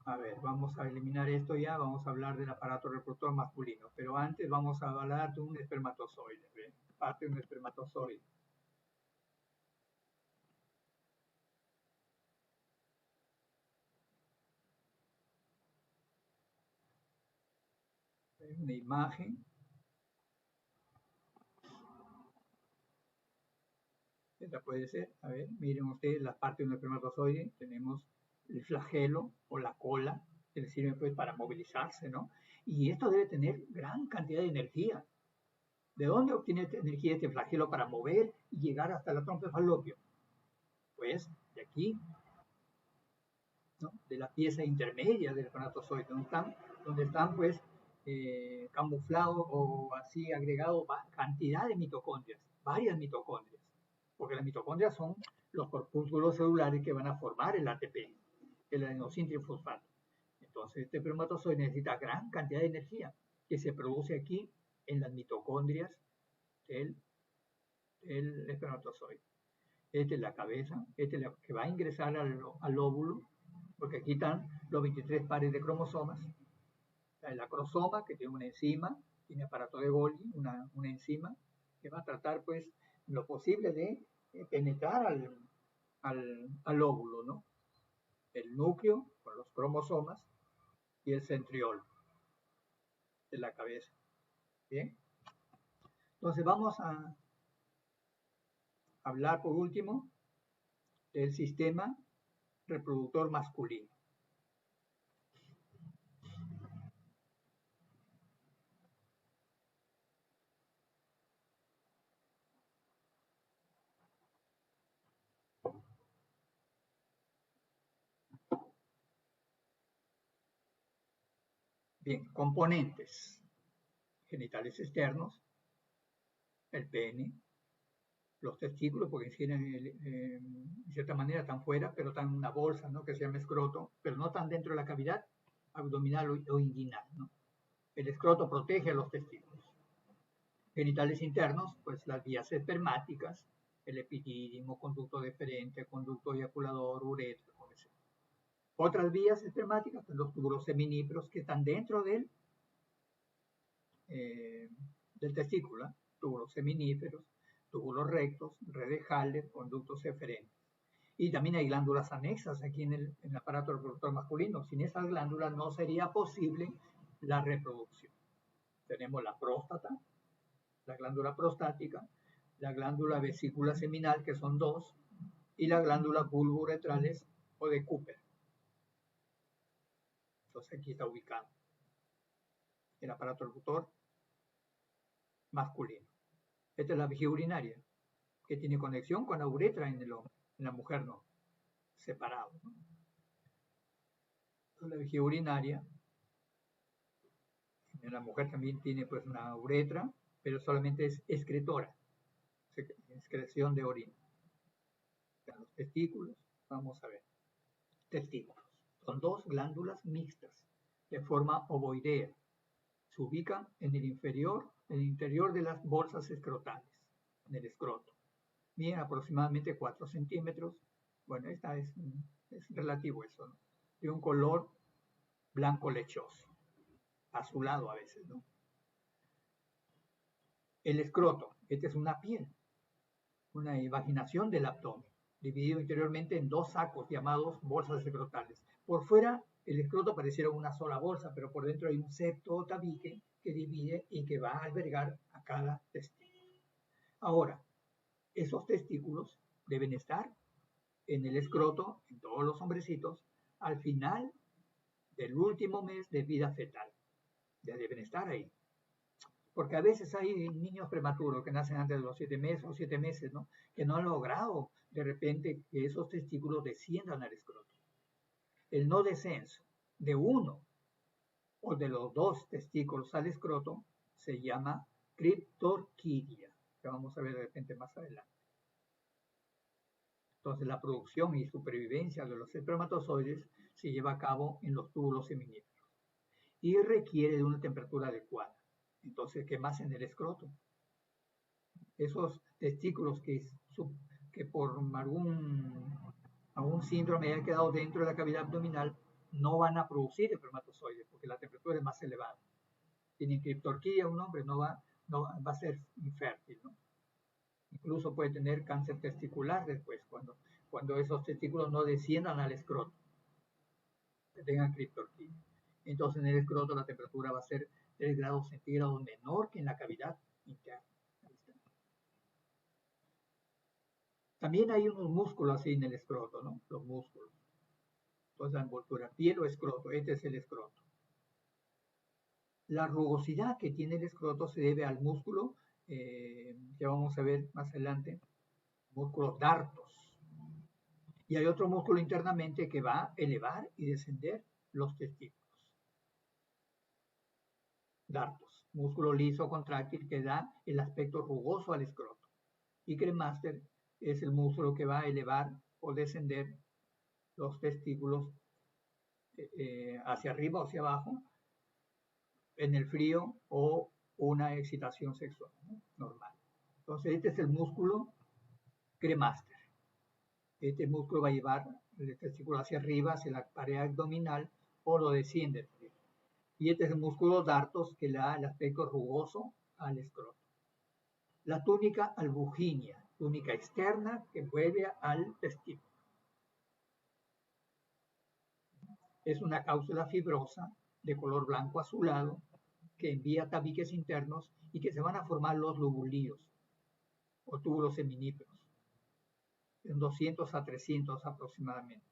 S1: A ver, vamos a eliminar esto ya, vamos a hablar del aparato reproductor masculino, pero antes vamos a hablar de un espermatozoide, ¿ve? Parte de un espermatozoide. Una imagen. Esta puede ser, a ver, miren ustedes la parte de un espermatozoide, tenemos el flagelo o la cola, que le sirve pues para movilizarse, ¿no? Y esto debe tener gran cantidad de energía. ¿De dónde obtiene energía este flagelo para mover y llegar hasta la trompa de falopio? Pues de aquí, ¿no? De la pieza intermedia del espermatozoide, donde están pues camuflados o así agregados cantidad de mitocondrias, varias mitocondrias, porque las mitocondrias son los corpúsculos celulares que van a formar el ATP, el adenosín trifosfato. Entonces este espermatozoide necesita gran cantidad de energía que se produce aquí en las mitocondrias del espermatozoide. Esta es la cabeza, esta es la que va a ingresar al óvulo, porque aquí están los 23 pares de cromosomas. El acrosoma, que tiene una enzima, tiene aparato de Golgi, una enzima, que va a tratar, pues, lo posible de penetrar al óvulo, ¿no? El núcleo, con los cromosomas, y el centriolo de la cabeza. ¿Bien? Entonces vamos a hablar, por último, del sistema reproductor masculino. Bien, componentes genitales externos, el pene, los testículos, porque en cierta manera están fuera, pero están en una bolsa, ¿no? Que se llama escroto, pero no están dentro de la cavidad abdominal o inguinal, ¿no? El escroto protege a los testículos. Genitales internos, pues las vías espermáticas, el epidídimo, conducto deferente, conducto eyaculador, uretra, etc. Otras vías espermáticas, pues los túbulos seminíferos que están dentro del testículo, túbulos seminíferos, túbulos rectos, redes Haller, conductos eferentes. Y también hay glándulas anexas aquí en el aparato reproductor masculino. Sin esas glándulas no sería posible la reproducción. Tenemos la próstata, la glándula prostática, la glándula vesícula seminal, que son 2, y la glándula bulbouretrales o de Cooper. Entonces aquí está ubicado el aparato reproductor masculino. Esta es la vejiga urinaria, que tiene conexión con la uretra en el hombre, en la mujer no, separado, ¿no? La vejiga urinaria, en la mujer también tiene pues una uretra, pero solamente es excretora, excreción de orina. Los testículos, vamos a ver, testículos. Son dos glándulas mixtas de forma ovoidea. Se ubican en el interior de las bolsas escrotales, en el escroto. Miden aproximadamente 4 centímetros. Bueno, es relativo eso, ¿no? De un color blanco lechoso, azulado a veces, ¿no? El escroto, esta es una piel, una invaginación del abdomen, dividido interiormente en dos sacos llamados bolsas escrotales. Por fuera, el escroto pareciera una sola bolsa, pero por dentro hay un septo o tabique que divide y que va a albergar a cada testículo. Ahora, esos testículos deben estar en el escroto, en todos los hombrecitos, al final del último mes de vida fetal. Ya deben estar ahí. Porque a veces hay niños prematuros que nacen antes de los 7 meses o 7 meses, ¿no? Que no han logrado de repente que esos testículos desciendan al escroto. El no descenso de uno o de los dos testículos al escroto se llama criptorquidia, que vamos a ver de repente más adelante. Entonces la producción y supervivencia de los espermatozoides se lleva a cabo en los túbulos seminíferos y requiere de una temperatura adecuada. Entonces, ¿qué más en el escroto? Esos testículos que por algún síndrome hayan quedado dentro de la cavidad abdominal no van a producir espermatozoides porque la temperatura es más elevada. Tienen criptorquidia, un hombre no va a ser infértil, ¿no? Incluso puede tener cáncer testicular después, cuando esos testículos no desciendan al escroto, que tengan criptorquidia. Entonces en el escroto la temperatura va a ser 3 grados centígrados menor que en la cavidad interna. También hay unos músculos así en el escroto, ¿no? Los músculos. Entonces la envoltura, piel o escroto, este es el escroto. La rugosidad que tiene el escroto se debe al músculo, que vamos a ver más adelante, músculos dartos. Y hay otro músculo internamente que va a elevar y descender los testículos. Dartos, músculo liso contráctil que da el aspecto rugoso al escroto. Y cremaster es el músculo que va a elevar o descender los testículos hacia arriba o hacia abajo en el frío o una excitación sexual, ¿no? Normal. Entonces este es el músculo cremaster. Este músculo va a llevar el testículo hacia arriba, hacia la pared abdominal, o lo desciende. Y este es el músculo dartos que le da el aspecto rugoso al escroto. La túnica albuginia, túnica externa que envuelve al testículo. Es una cápsula fibrosa de color blanco azulado que envía tabiques internos y que se van a formar los lobulíos o túbulos seminíferos, en 200 a 300 aproximadamente.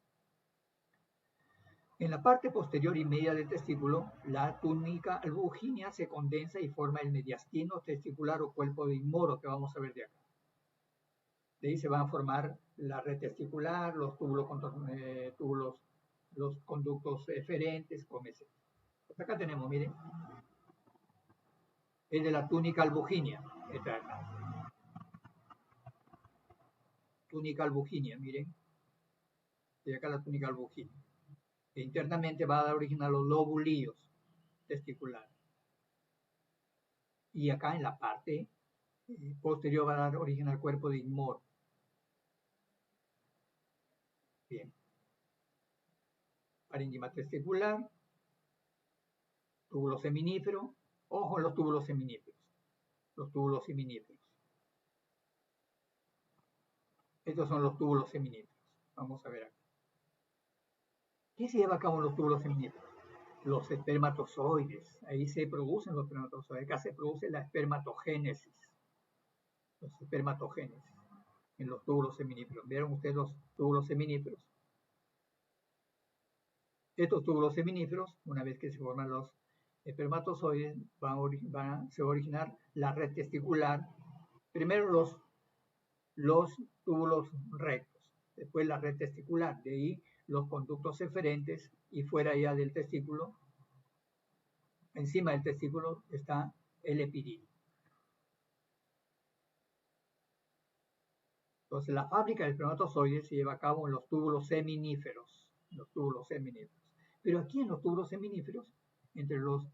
S1: En la parte posterior y media del testículo, la túnica albuginia se condensa y forma el mediastino testicular o cuerpo de Inmoro, que vamos a ver de acá. De ahí se van a formar la red testicular, los túbulos, los conductos eferentes, etc. Pues acá tenemos, miren, es de la túnica albuginia. Esta de acá. Túnica albuginia, miren. De acá la túnica albuginia. Que internamente va a dar origen a los lobulíos testiculares. Y acá en la parte posterior va a dar origen al cuerpo de Inmoro. Bien. Parénquima testicular, túbulo seminífero. Ojo en los túbulos seminíferos. Los túbulos seminíferos. Estos son los túbulos seminíferos. Vamos a ver acá. ¿Qué se lleva a cabo en los túbulos seminíferos? Los espermatozoides. Ahí se producen los espermatozoides. Acá se produce la espermatogénesis. Los espermatogénesis en los túbulos seminíferos. ¿Vieron ustedes los túbulos seminíferos? Estos túbulos seminíferos, una vez que se forman espermatozoides se va a originar la red testicular. Primero los túbulos rectos, después la red testicular, de ahí los conductos eferentes y fuera ya del testículo, encima del testículo está el epididio. Entonces la fábrica de espermatozoides se lleva a cabo en los túbulos seminíferos, Pero aquí en los túbulos seminíferos, entre los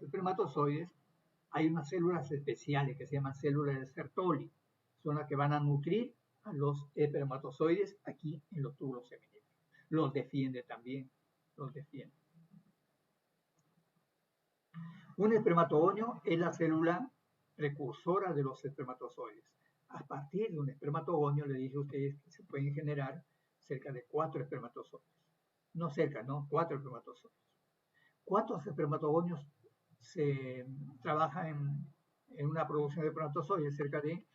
S1: espermatozoides, hay unas células especiales que se llaman células de Sertoli. Son las que van a nutrir a los espermatozoides aquí en los túbulos seminíferos. Los defiende también, los defiende. Un espermatogonio es la célula precursora de los espermatozoides. A partir de un espermatogonio, le dije a ustedes que se pueden generar cerca de 4 espermatozoides. No cerca, no, 4 espermatozoides. ¿Cuántos espermatogonios se trabajan en una producción de espermatozoides? Cerca de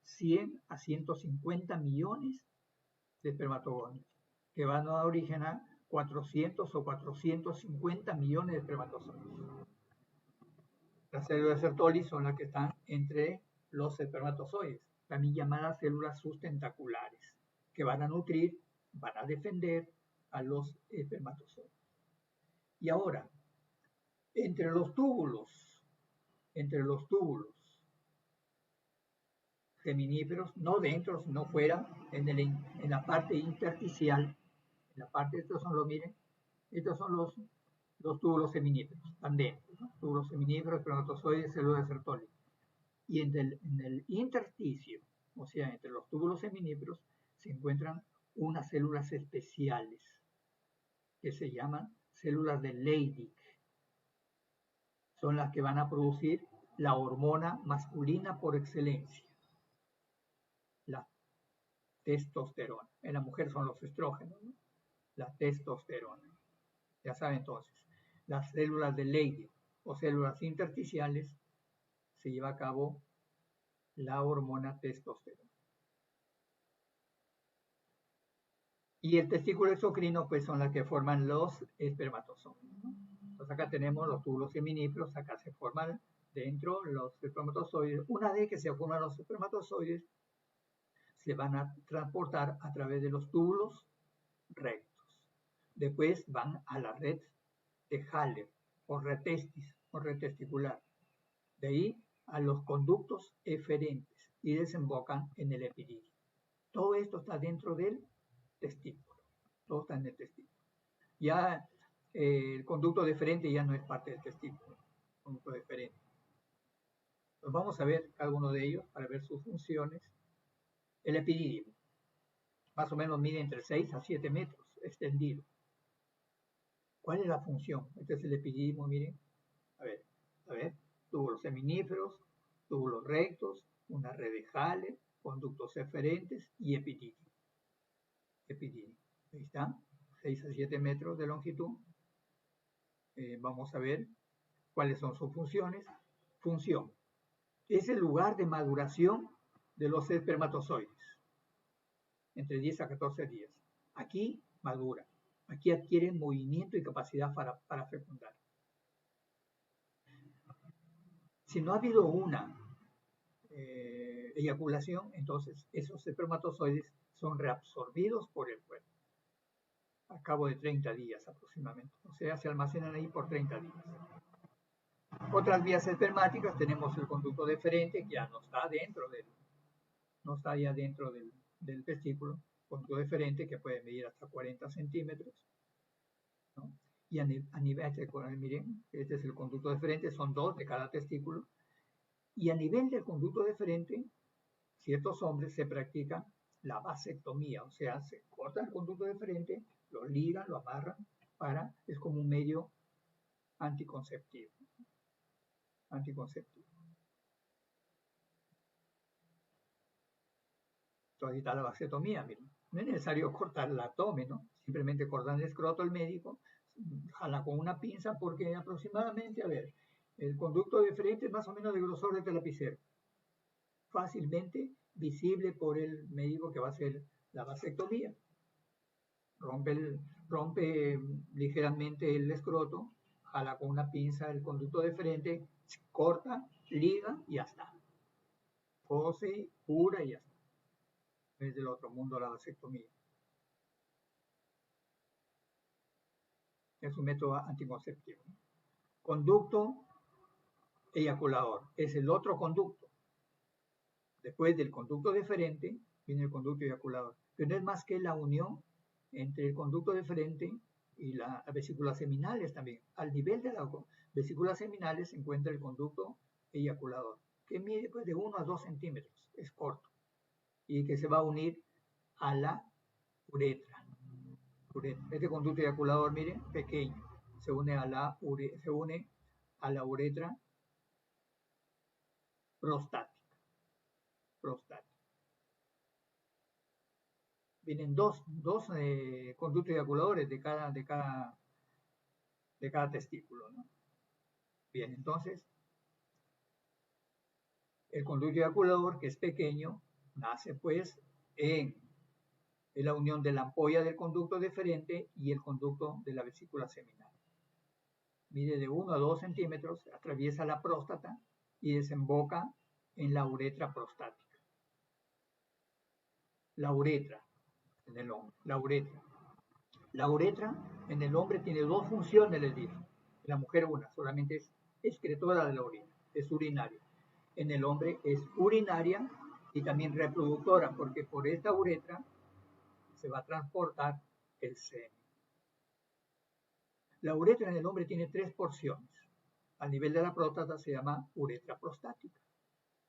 S1: 100 a 150 millones de espermatogonios, que van a originar 400 o 450 millones de espermatozoides. Las células de Sertoli son las que están entre los espermatozoides, también llamadas células sustentaculares, que van a nutrir, van a defender a los espermatozoides. Y ahora, entre los túbulos seminíferos, no dentro, sino fuera, en la parte intersticial, en la parte, estos son los túbulos seminíferos, están dentro, ¿no? Túbulos seminíferos, espermatozoides, células de Sertoli. Y en el intersticio, o sea, entre los túbulos seminíferos, se encuentran unas células especiales que se llaman células de Leydig. Son las que van a producir la hormona masculina por excelencia, la testosterona. En la mujer son los estrógenos, ¿no? La testosterona. Ya saben entonces, las células de Leydig o células intersticiales se lleva a cabo la hormona testosterona. Y el testículo exocrino, pues son las que forman los espermatozoides, ¿no? Entonces acá tenemos los túbulos seminíferos, acá se forman dentro los espermatozoides. Una vez que se forman los espermatozoides, se van a transportar a través de los túbulos rectos. Después van a la red de Haller o red testicular. De ahí a los conductos eferentes y desembocan en el epididio. Todo esto está dentro del testículo. Todo está en el testículo. Ya el conducto deferente ya no es parte del testículo. Conducto deferente. Pues vamos a ver cada uno de ellos para ver sus funciones. El epididio, más o menos mide entre 6 a 7 metros, extendido. ¿Cuál es la función? Este es el epididio, miren. A ver, túbulos seminíferos, túbulos rectos, una red de Haller, conductos eferentes y epididio. Ahí está, 6 a 7 metros de longitud. Vamos a ver cuáles son sus funciones. Función. Es el lugar de maduración de los espermatozoides, entre 10 a 14 días. Aquí madura, aquí adquieren movimiento y capacidad para fecundar. Si no ha habido una eyaculación, entonces esos espermatozoides son reabsorbidos por el cuerpo a cabo de 30 días aproximadamente. O sea, se almacenan ahí por 30 días. Otras vías espermáticas, tenemos el conducto deferente, que ya no está ya dentro del testículo, conducto deferente que puede medir hasta 40 centímetros, ¿no? Y a nivel, miren, este es el conducto deferente, son 2 de cada testículo, y a nivel del conducto deferente, ciertos hombres se practican la vasectomía, o sea, se corta el conducto deferente, lo ligan, lo amarran, es como un medio anticonceptivo. Entonces ahí está la vasectomía, miren. No es necesario cortar el abdomen, ¿no? Simplemente cortan el escroto al médico, jala con una pinza porque aproximadamente, a ver, el conducto deferente es más o menos del grosor del lapicero. Fácilmente visible por el médico que va a hacer la vasectomía. Rompe ligeramente el escroto, jala con una pinza el conducto deferente, corta, liga y ya está. Cose, cura y ya está. Es del otro mundo la vasectomía. Es un método anticonceptivo. Conducto eyaculador. Es el otro conducto. Después del conducto deferente viene el conducto eyaculador. Que no es más que la unión entre el conducto deferente y las vesículas seminales también. Al nivel de las vesículas seminales se encuentra el conducto eyaculador, que mide pues, de 1 a 2 centímetros. Es corto. Y que se va a unir a la uretra. Este conducto eyaculador, miren, pequeño, se une a la uretra prostática. Vienen dos conductos eyaculadores de cada testículo, ¿no? Bien, entonces, el conducto eyaculador, que es pequeño, nace pues en la unión de la ampolla del conducto deferente y el conducto de la vesícula seminal. Mide de 1 a 2 centímetros, atraviesa la próstata y desemboca en la uretra prostática. La uretra en el hombre, la uretra. La uretra en el hombre tiene dos funciones, les dije. En la mujer una, solamente es excretora de la orina, es urinaria. En el hombre es urinaria y también reproductora, porque por esta uretra se va a transportar el semen. La uretra en el hombre tiene 3 porciones. A nivel de la próstata se llama uretra prostática.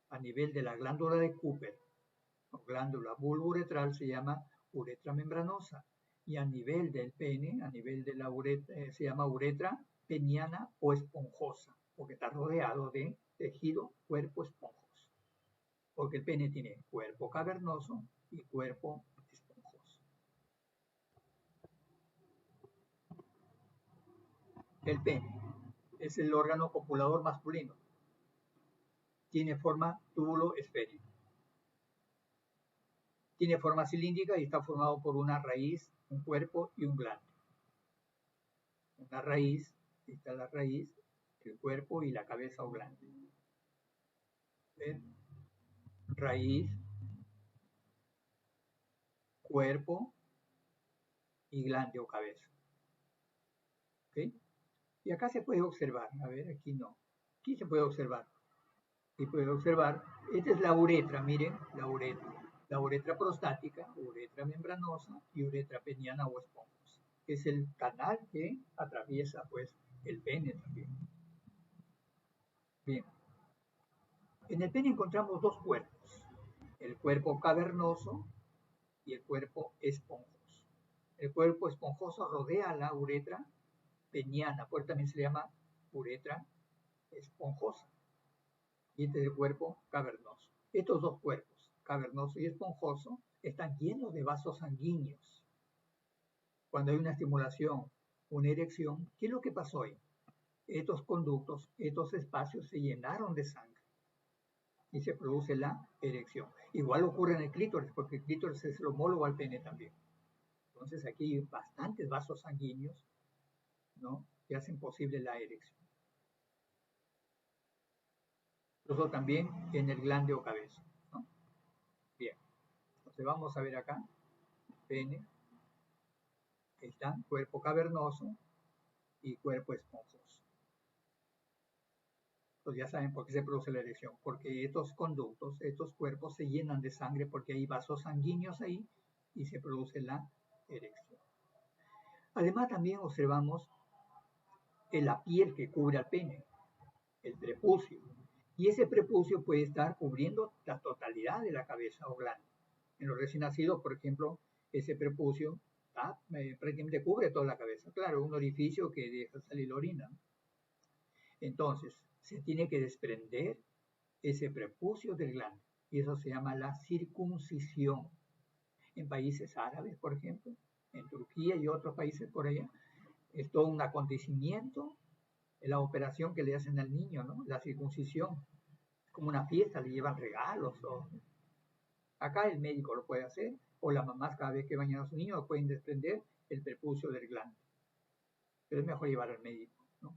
S1: A nivel de la glándula de Cooper o glándula bulbouretral se llama uretra membranosa. Y a nivel del pene, a nivel de la uretra, se llama uretra peniana o esponjosa, porque está rodeado de tejido cuerpo esponjoso. Porque el pene tiene cuerpo cavernoso y cuerpo esponjoso. El pene es el órgano copulador masculino. Tiene forma túbulo esférico. Tiene forma cilíndrica y está formado por una raíz, un cuerpo y un glande. Una raíz, esta es la raíz, el cuerpo y la cabeza o glande. ¿Ven? Raíz, cuerpo y glande o cabeza. ¿Okay? Y acá se puede observar, a ver, aquí no. Aquí se puede observar. Aquí puede observar, esta es la uretra, miren, la uretra. La uretra prostática, uretra membranosa y uretra peniana o esponjosa. Es el canal que atraviesa, pues, el pene también. Bien. En el pene encontramos dos cuerpos, el cuerpo cavernoso y el cuerpo esponjoso. El cuerpo esponjoso rodea la uretra peniana, por eso también se le llama uretra esponjosa. Y este es el cuerpo cavernoso. Estos dos cuerpos, cavernoso y esponjoso, están llenos de vasos sanguíneos. Cuando hay una estimulación, una erección, ¿qué es lo que pasó ahí? Estos conductos, estos espacios se llenaron de sangre y se produce la erección. Igual ocurre en el clítoris, porque el clítoris es el homólogo al pene también. Entonces aquí hay bastantes vasos sanguíneos, ¿no?, que hacen posible la erección. Incluso también en el glande o cabeza, ¿no? Bien, entonces vamos a ver acá, pene, está cuerpo cavernoso y cuerpo esponjoso. Entonces ya saben por qué se produce la erección, porque estos conductos, estos cuerpos se llenan de sangre porque hay vasos sanguíneos ahí y se produce la erección. Además también observamos la piel que cubre al pene, el prepucio, y ese prepucio puede estar cubriendo la totalidad de la cabeza o glande. En los recién nacidos, por ejemplo, ese prepucio prácticamente cubre toda la cabeza. Claro, un orificio que deja salir la orina. Entonces, se tiene que desprender ese prepucio del glande, y eso se llama la circuncisión. En países árabes, por ejemplo, en Turquía y otros países por allá, es todo un acontecimiento, la operación que le hacen al niño, ¿no? La circuncisión, como una fiesta, le llevan regalos. Acá el médico lo puede hacer, o las mamás cada vez que bañan a su niño pueden desprender el prepucio del glande. Pero es mejor llevar al médico, ¿no?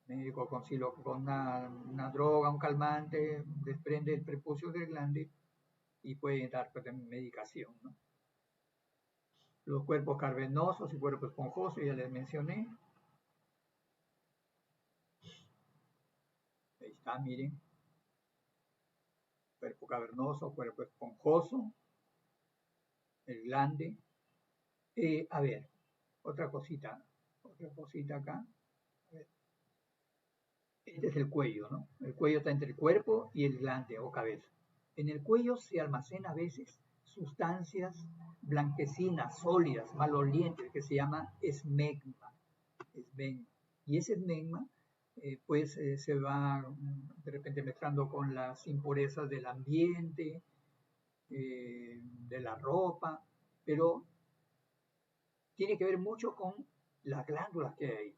S1: médico con una droga, un calmante, desprende el prepucio del glande y puede dar pues, medicación, ¿no? Los cuerpos cavernosos y cuerpos esponjosos, ya les mencioné. Ahí está, miren. Cuerpo cavernoso, cuerpo esponjoso, el glande. A ver, otra cosita acá. A ver. Este es el cuello, ¿no? El cuello está entre el cuerpo y el glande o cabeza. En el cuello se almacena a veces sustancias blanquecinas, sólidas, malolientes, que se llama esmegma. Y ese esmegma, pues se va de repente mezclando con las impurezas del ambiente, de la ropa, pero tiene que ver mucho con las glándulas que hay,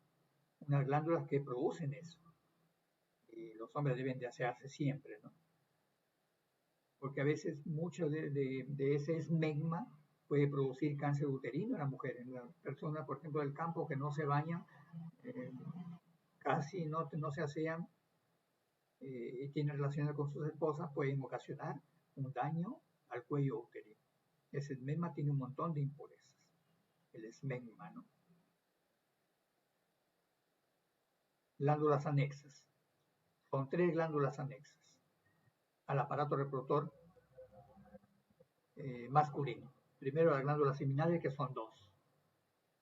S1: unas glándulas que producen eso. Y los hombres deben de asearse siempre, ¿no? Porque a veces mucho de ese esmegma puede producir cáncer uterino en la mujer. En la persona, por ejemplo, del campo que no se baña, casi no se asean y tienen relaciones con sus esposas, pueden ocasionar un daño al cuello uterino. Ese esmegma tiene un montón de impurezas. El esmegma, ¿no? Glándulas anexas. Son 3 glándulas anexas al aparato reproductor masculino. Primero las glándulas seminales, que son dos.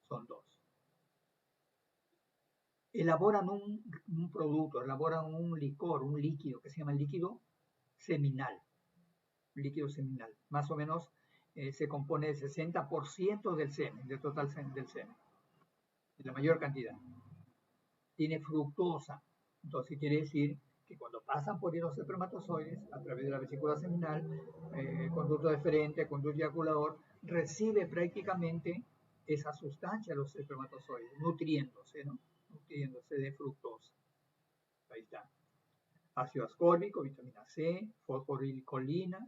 S1: Son dos. Elaboran un producto, elaboran un licor, un líquido que se llama líquido seminal. Líquido seminal. Más o menos se compone del 60% del semen, del total del semen. De la mayor cantidad. Tiene fructosa. Entonces quiere decir que cuando pasan por los espermatozoides, a través de la vesícula seminal, conducto deferente, conducto eyaculador, recibe prácticamente esa sustancia, los espermatozoides, nutriéndose, ¿no? Nutriéndose de fructosa. Ahí está. Ácido ascórbico, vitamina C, fosforilcolina,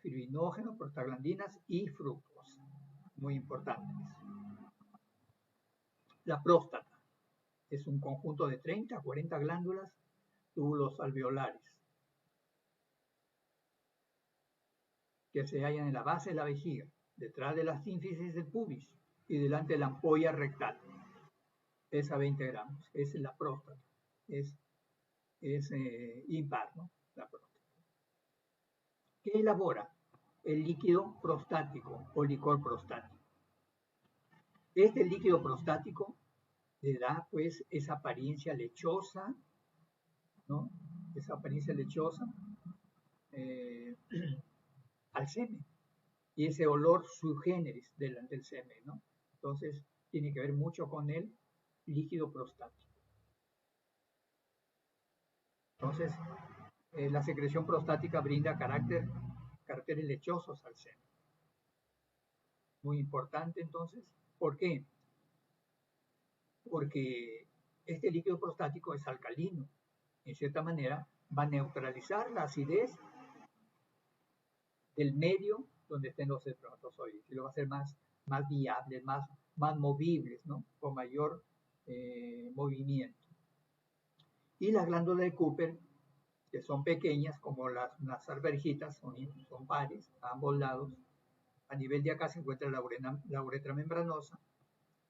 S1: fibrinógeno, prostaglandinas y fructosa. Muy importantes. La próstata es un conjunto de 30 a 40 glándulas, túbulos alveolares, que se hallan en la base de la vejiga, detrás de la sínfisis del pubis y delante de la ampolla rectal. Pesa 20 gramos. Es la próstata. Es impar, ¿no? La próstata. ¿Qué elabora? El líquido prostático o licor prostático. Este líquido prostático le da pues esa apariencia lechosa, ¿no? Esa apariencia lechosa al semen y ese olor sui generis del semen, ¿no? Entonces tiene que ver mucho con el líquido prostático. Entonces la secreción prostática brinda caracteres lechosos al semen. Muy importante entonces. ¿Por qué? Porque este líquido prostático es alcalino. En cierta manera va a neutralizar la acidez del medio donde estén los espermatozoides y lo va a hacer más viables, más movibles, ¿no? Con mayor movimiento. Y las glándulas de Cooper, que son pequeñas, como las alverjitas, son pares a ambos lados. A nivel de acá se encuentra la uretra membranosa,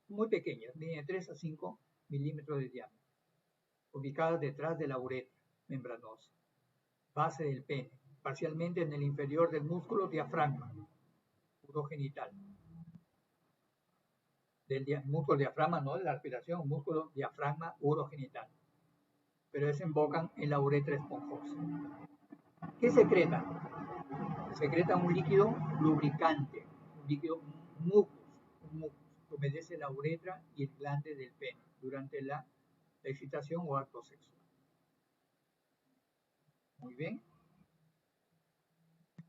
S1: muy pequeñas, de 3 a 5 milímetros de diámetro, ubicadas detrás de la uretra membranosa, base del pene, parcialmente en el inferior del músculo diafragma urogenital. Del músculo diafragma, no de la respiración, músculo diafragma urogenital. Pero desembocan en la uretra esponjosa. ¿Qué secreta? Secreta un líquido lubricante, un líquido mucus, que humedece la uretra y el glande del pene durante la excitación o acto sexual. Muy bien.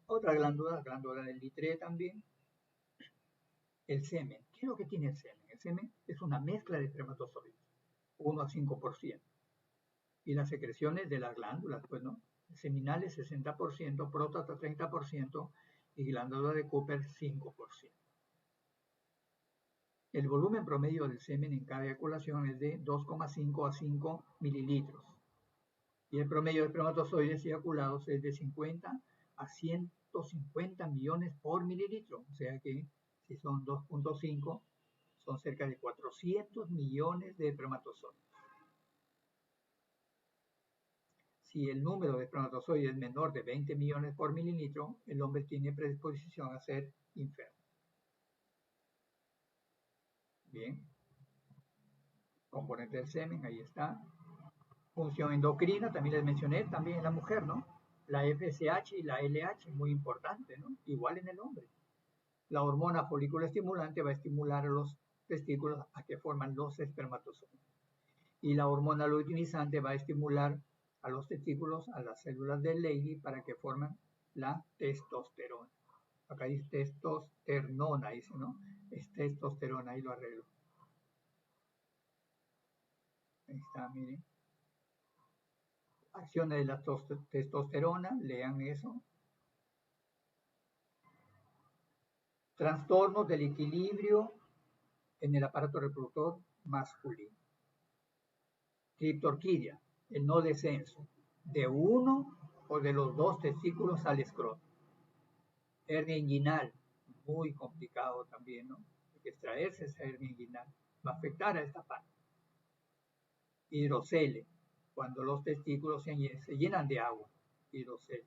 S1: Otra glándula del litré también. El semen. ¿Qué es lo que tiene el semen? El semen es una mezcla de espermatozoides, 1 a 5%. Y las secreciones de las glándulas, pues, ¿no? Seminales 60%, próstata 30% y glándula de Cooper 5%. El volumen promedio del semen en cada eyaculación es de 2,5 a 5 mililitros. Y el promedio de espermatozoides eyaculados es de 50 a 150 millones por mililitro. O sea que si son 2,5, son cerca de 400 millones de espermatozoides. Si el número de espermatozoides es menor de 20 millones por mililitro, el hombre tiene predisposición a ser inferno. Bien. Componente del semen, ahí está. Función endocrina, también les mencioné, también en la mujer, ¿no? La FSH y la LH, muy importante, ¿no? Igual en el hombre. La hormona folículo estimulante va a estimular a los testículos a que forman los espermatozoides. Y la hormona luteinizante va a estimular a los testículos, a las células de Leydig para que formen la testosterona. Acá dice testosterona, dice, ¿no? Es testosterona, ahí lo arreglo. Ahí está, miren. Acciones de la testosterona, lean eso. Trastornos del equilibrio en el aparato reproductor masculino. Criptorquidia, el no descenso de uno o de los dos testículos al escroto. Hernia inguinal, muy complicado también, ¿no? Hay que extraerse esa hernia inguinal. Va a afectar a esta parte. Hidrocele, cuando los testículos se llenan de agua. Hidrocele.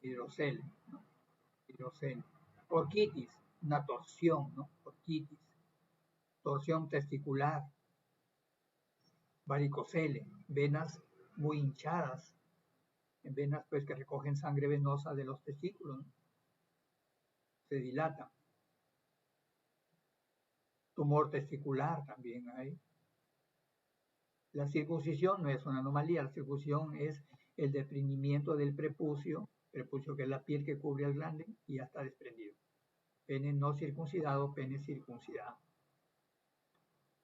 S1: Hidrocele, ¿no? Hidrocele. Orquitis, una torsión, ¿no? Orquitis. Torsión testicular. Varicocele, venas muy hinchadas, venas pues que recogen sangre venosa de los testículos, ¿no? Se dilatan. Tumor testicular también hay. La circuncisión no es una anomalía, la circuncisión es el desprendimiento del prepucio que es la piel que cubre al glande y ya está desprendido. Pene no circuncidado, pene circuncidado.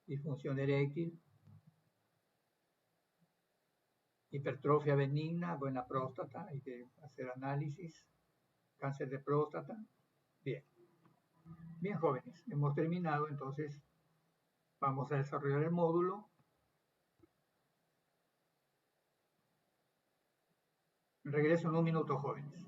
S1: Disfunción eréctil, hipertrofia benigna, buena próstata, hay que hacer análisis, cáncer de próstata. Bien. Bien, jóvenes, hemos terminado, entonces vamos a desarrollar el módulo. Regreso en un minuto, jóvenes.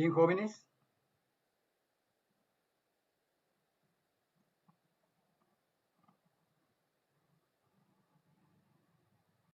S1: Bien, jóvenes.